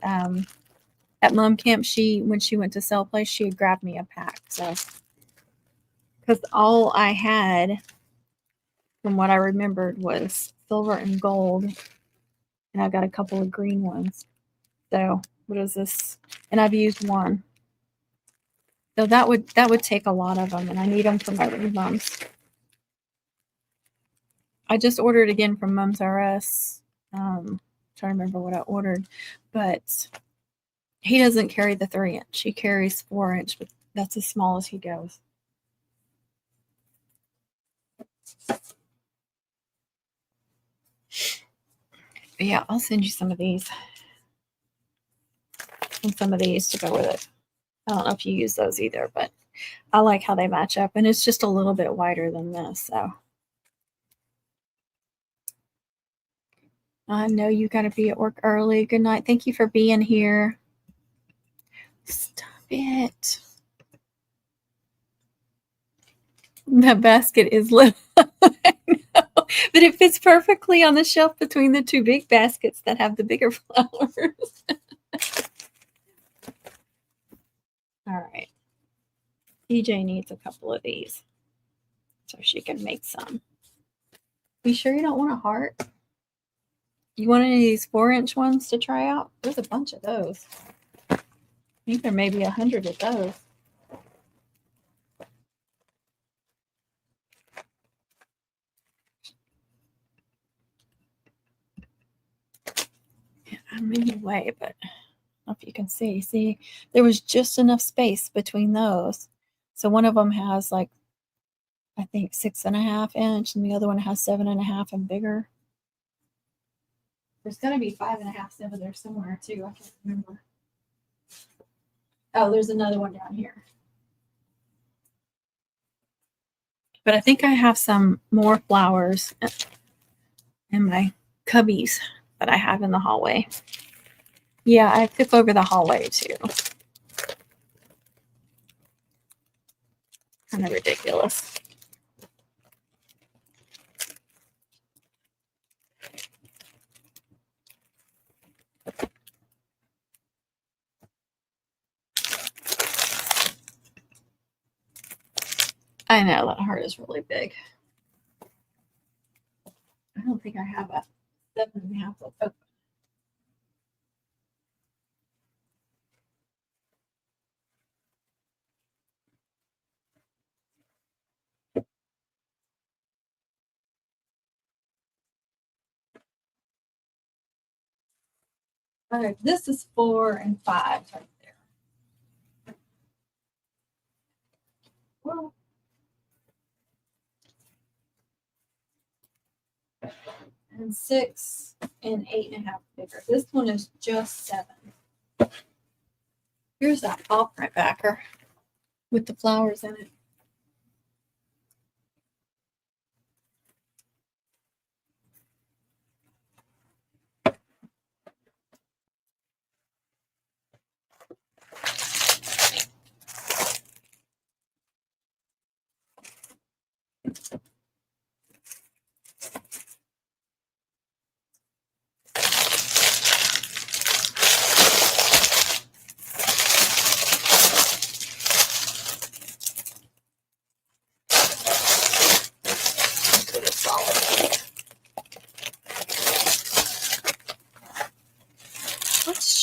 at mom camp, when she went to sell place, she had grabbed me a pack. So, because all I had, from what I remembered, was silver and gold, and I've got a couple of green ones. So, what is this? And I've used one. So that would take a lot of them, and I need them for my mums. I just ordered again from Mums RS. Trying to remember what I ordered, but he doesn't carry the 3-inch. He carries 4-inch, but that's as small as he goes. But yeah, I'll send you some of these and some of these to go with it. I don't know if you use those either, but I like how they match up, and it's just a little bit wider than this. So I know you got to be at work early. Good night. Thank you for being here. Stop it. That basket is little. I know, but it fits perfectly on the shelf between the two big baskets that have the bigger flowers. All right. EJ needs a couple of these so she can make some. You sure you don't want a heart? You want any of these 4-inch ones to try out? There's a bunch of those. I think there may be 100 of those. Yeah, I'm in the way, but I don't know if you can see. See, there was just enough space between those. So one of them has like, I think 6.5 inch, and the other one has 7.5 and bigger. There's going to be 5.5 over there somewhere too. I can't remember. Oh, there's another one down here. But I think I have some more flowers in my cubbies that I have in the hallway. Yeah, I took over the hallway too. Kind of ridiculous. I know that heart is really big. I don't think I have a 7.5. Oh. Okay, this is 4 and 5 right there. Well, and 6 and 8.5 bigger. This one is just 7. Here's that paw print backer with the flowers in it.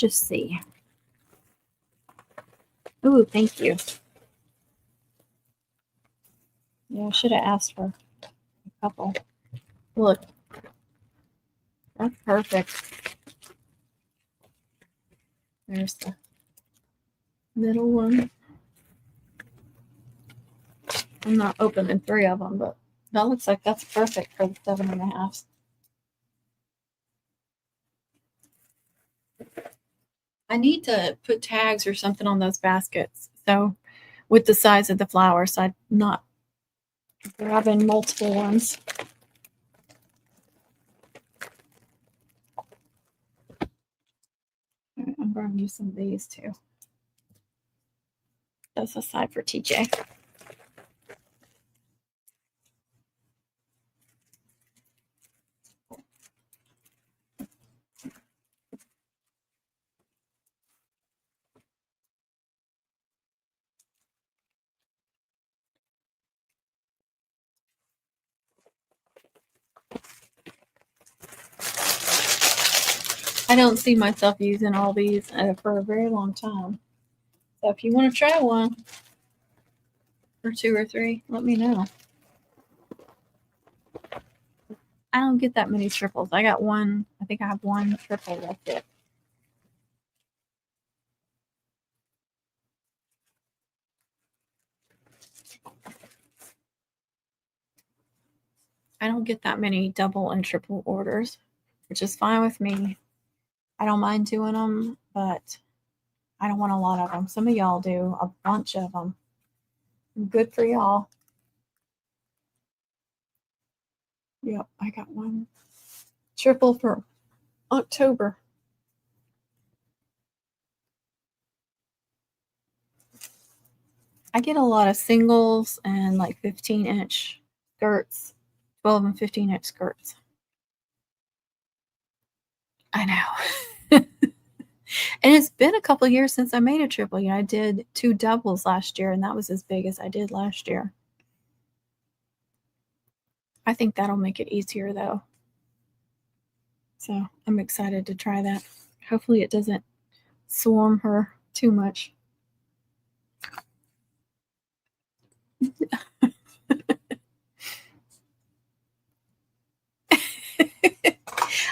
let's just see. Ooh, thank you. Yeah, I should have asked for a couple. Look, that's perfect. There's the middle one. I'm not opening 3 of them, but that looks like that's perfect for the 7.5. I need to put tags or something on those baskets. So with the size of the flowers, so I'm not grabbing multiple ones. I'm going to use some of these too. That's a side for TJ. I don't see myself using all these for a very long time. So if you want to try one or 2 or 3, let me know. I don't get that many triples. I got one. I think I have one triple. That's it. I don't get that many double and triple orders, which is fine with me. I don't mind doing them, but I don't want a lot of them. Some of y'all do, a bunch of them. Good for y'all. Yep, I got one triple for October. I get a lot of singles and like 15-inch skirts, 12 and 15-inch skirts. I know. And it's been a couple years since I made a triple. You know, I did 2 doubles last year, and that was as big as I did last year. I think that'll make it easier, though. So I'm excited to try that. Hopefully it doesn't swarm her too much.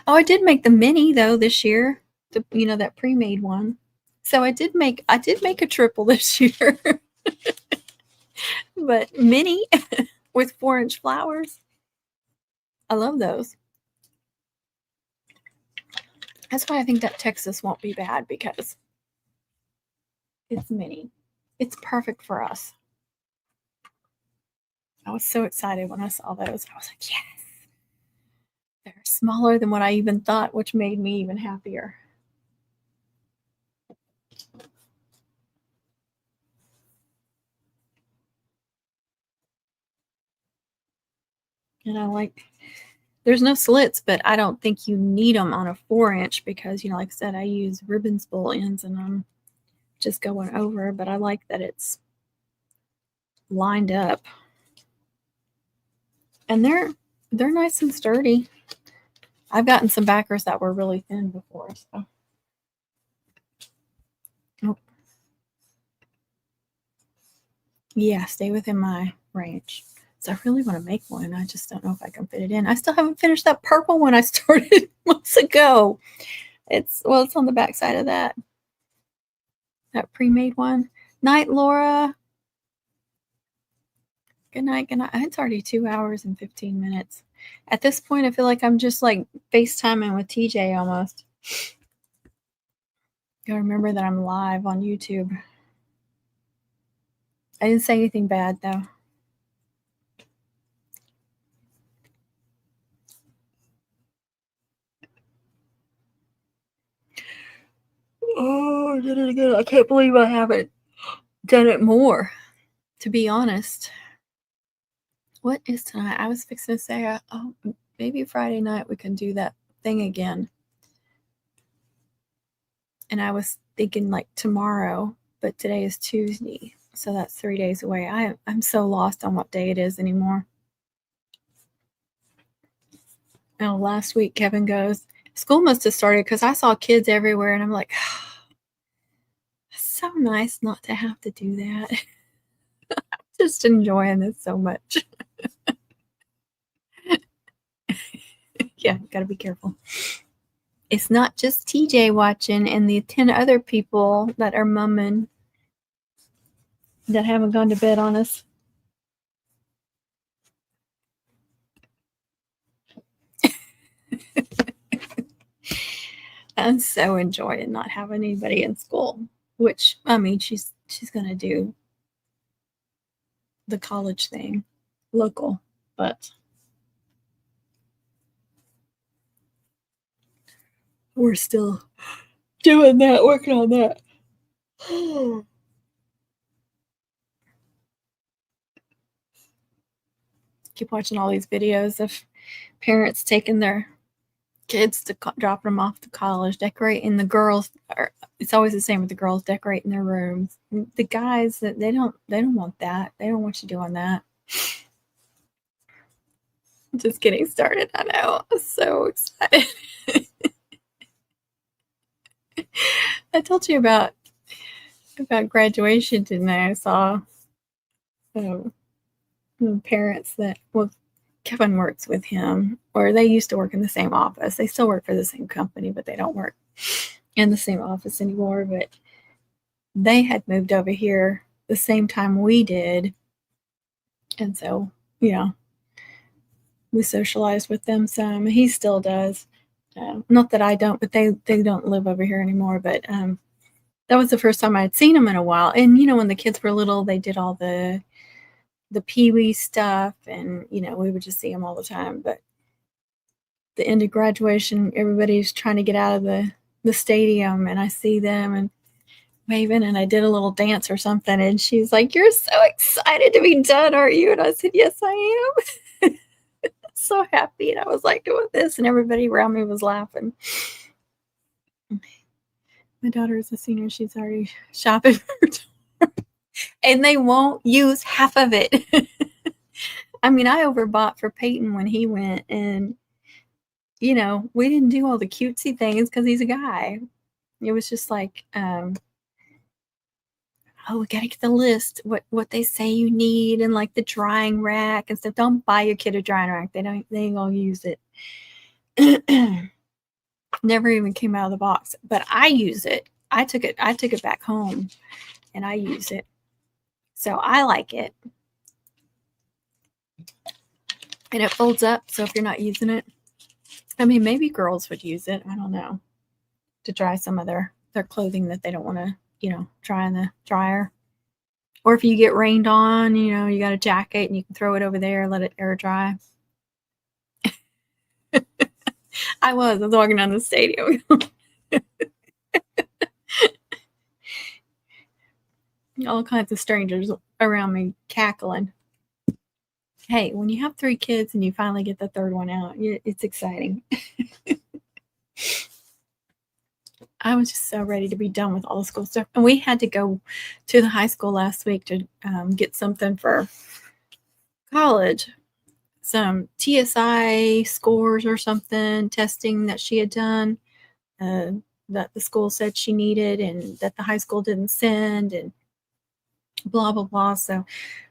Oh, I did make the mini though this year. That pre-made one. So I did make a triple this year. But mini with 4-inch flowers. I love those. That's why I think that Texas won't be bad, because it's mini. It's perfect for us. I was so excited when I saw those. I was like, yes. They're smaller than what I even thought, which made me even happier. And I like, there's no slits, but I don't think you need them on a 4-inch because, like I said, I use ribbon spool ends and I'm just going over, but I like that it's lined up. And they're nice and sturdy. I've gotten some backers that were really thin before, so. Oh. Yeah, stay within my range. So I really want to make one. I just don't know if I can fit it in. I still haven't finished that purple one I started months ago. It's on the back side of that pre-made one. Night, Laura. Good night. Good night. It's already 2 hours and 15 minutes. At this point, I feel like I'm just like FaceTiming with TJ almost. Gotta remember that I'm live on YouTube. I didn't say anything bad though. Oh, I did it again. I can't believe I haven't done it more, to be honest. What is tonight? I was fixing to say, maybe Friday night we can do that thing again. And I was thinking like tomorrow, but today is Tuesday. So that's 3 days away. I'm so lost on what day it is anymore. Last week Kevin goes, School must have started because I saw kids everywhere, and I'm like, it's so nice not to have to do that. Just enjoying this so much. Yeah, gotta be careful. It's not just TJ watching and the 10 other people that are mumming that haven't gone to bed on us. I'm so enjoying not having anybody in school, which, I mean, she's going to do the college thing local, but we're still doing that, working on that. Keep watching all these videos of parents taking their kids to drop them off to college, decorating. The girls are, it's always the same with the girls decorating their rooms. The guys, they don't want that. They don't want you doing that. Just getting started. I know. I'm so excited. I told you about graduation, didn't I? I saw parents that, well, Kevin works with him, or they used to work in the same office. They still work for the same company, but they don't work in the same office anymore. But they had moved over here the same time we did. And so, you know, we socialized with them some. He still does. Not that I don't, but they don't live over here anymore. But that was the first time I had seen them in a while. And, you know, when the kids were little, they did all the Pee-wee stuff, and, you know, we would just see them all the time. But the end of graduation, everybody's trying to get out of the stadium, and I see them and waving, and I did a little dance or something, and she's like, "You're so excited to be done, aren't you?" And I said, "Yes, I am." So happy. And I was like doing this, and everybody around me was laughing. My daughter is a senior. She's already shopping for and they won't use half of it. I mean, I overbought for Peyton when he went, and, you know, we didn't do all the cutesy things because he's a guy. It was just like, oh, we gotta get the list, what they say you need, and like the drying rack and stuff. Don't buy your kid a drying rack. They ain't gonna use it. Never even came out of the box, but I use it. I took it back home and I use it. So I like it. And it folds up, so if you're not using it, I mean, maybe girls would use it. I don't know. To dry some of their clothing that they don't want to, you know, dry in the dryer. Or if you get rained on, you know, you got a jacket and you can throw it over there, let it air dry. I was walking down the stadium. All kinds of strangers around me cackling. Hey, when you have 3 kids and you finally get the 3rd one out, it's exciting. I was just so ready to be done with all the school stuff. And we had to go to the high school last week to get something for college. Some TSI scores or something, testing that she had done, that the school said she needed and that the high school didn't send, and blah, blah, blah. So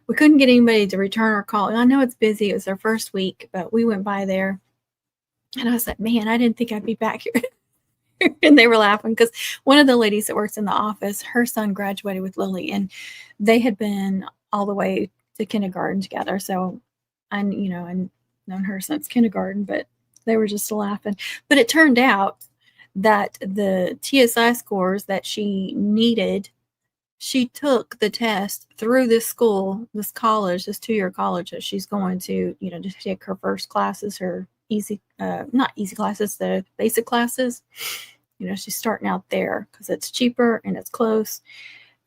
we couldn't get anybody to return our call. And I know it's busy. It was our first week, but we went by there. And I said, man, I didn't think I'd be back here. And they were laughing because one of the ladies that works in the office, her son graduated with Lily, and they had been all the way to kindergarten together. So I've known her since kindergarten, but they were just laughing. But it turned out that the TSI scores that she needed, she took the test through this school, this college, this 2-year college that she's going to, you know, to take her first classes, her not easy classes, the basic classes. You know, she's starting out there because it's cheaper and it's close.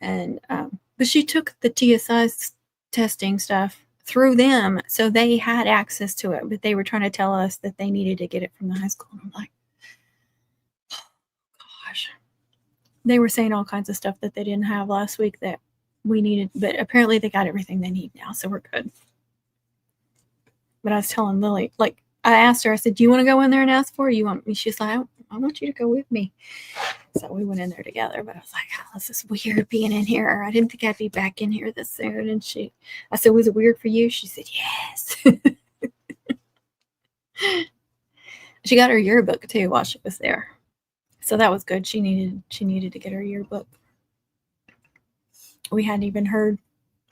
And but she took the TSI testing stuff through them, so they had access to it. But they were trying to tell us that they needed to get it from the high school. And I'm like, oh, gosh. They were saying all kinds of stuff that they didn't have last week that we needed, but apparently they got everything they need now, so we're good. But I was telling Lily, like, I asked her, I said, do you want to go in there and ask for her? You want me? She's like, I want you to go with me. So we went in there together, but I was like, oh, this is weird being in here. I didn't think I'd be back in here this soon. And I said, was it weird for you? She said, yes. She got her yearbook too while she was there. So that was good. She needed to get her yearbook. We hadn't even heard,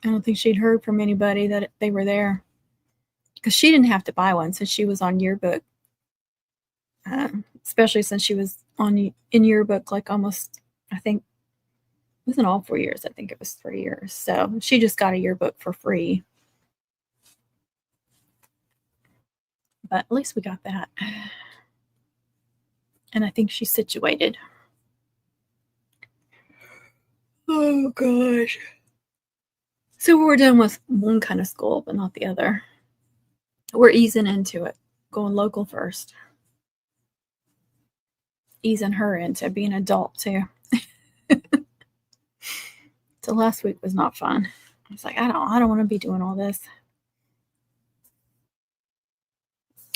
I don't think she'd heard from anybody that they were there. Because she didn't have to buy one since she was on yearbook. Especially since she was in yearbook like almost, I think, it wasn't all 4 years. I think it was 3 years. So she just got a yearbook for free. But at least we got that. And I think she's situated. Oh, gosh. So we're done with one kind of school, but not the other. We're easing into it, going local first. Easing her into being an adult, too. So last week was not fun. I was like, I don't want to be doing all this.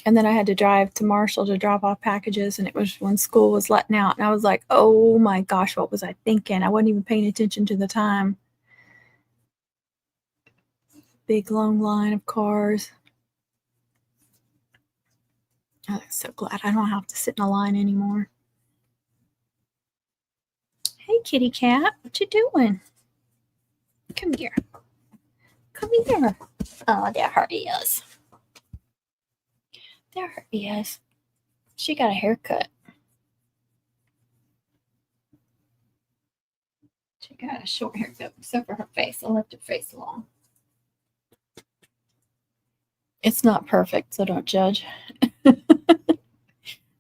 And then I had to drive to Marshall to drop off packages, and it was when school was letting out. And I was like, oh my gosh, what was I thinking? I wasn't even paying attention to the time. Big long line of cars. I'm so glad I don't have to sit in a line anymore. Hey, kitty cat, what you doing? Come here. Come here. Oh, there her is. There her is. She got a haircut. She got a short haircut, except for her face. I left her face long. It's not perfect, so don't judge.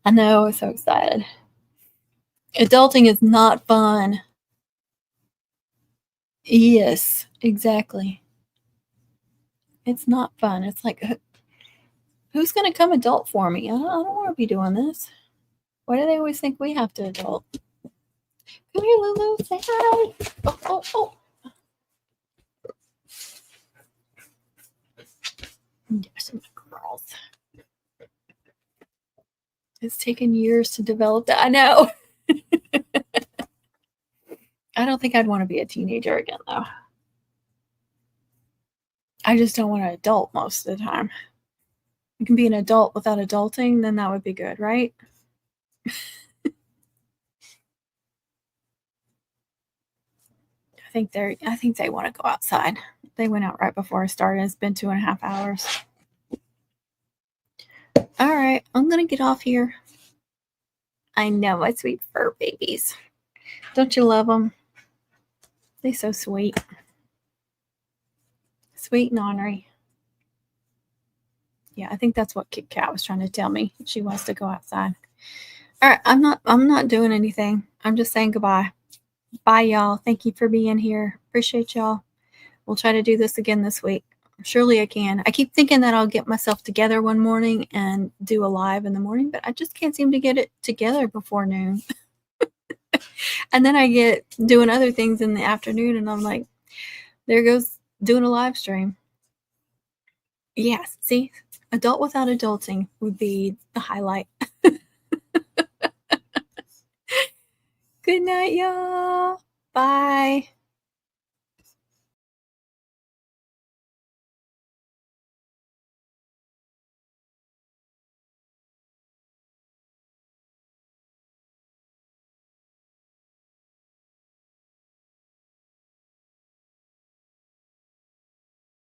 I know, I'm so excited. Adulting is not fun. Yes, exactly. It's not fun. It's like, who's going to come adult for me? I don't want to be doing this. Why do they always think we have to adult? Come here, Lulu. Say hi. Oh. There's my girls. It's taken years to develop that. I know. I don't think I'd want to be a teenager again, though. I just don't want to adult most of the time. You can be an adult without adulting, then that would be good, right? I think they want to go outside. They went out right before I started. It's been 2.5 hours. All right, I'm gonna get off here. I know, my sweet fur babies. Don't you love them? They're so sweet. Sweet and ornery. Yeah, I think that's what Kit Kat was trying to tell me. She wants to go outside. All right, I'm not doing anything. I'm just saying goodbye. Bye, y'all. Thank you for being here. Appreciate y'all. We'll try to do this again this week. Surely I can. I keep thinking that I'll get myself together one morning and do a live in the morning, but I just can't seem to get it together before noon. And then I get doing other things in the afternoon, and I'm like, there goes doing a live stream. Yes, see, adult without adulting would be the highlight. Good night, y'all. Bye.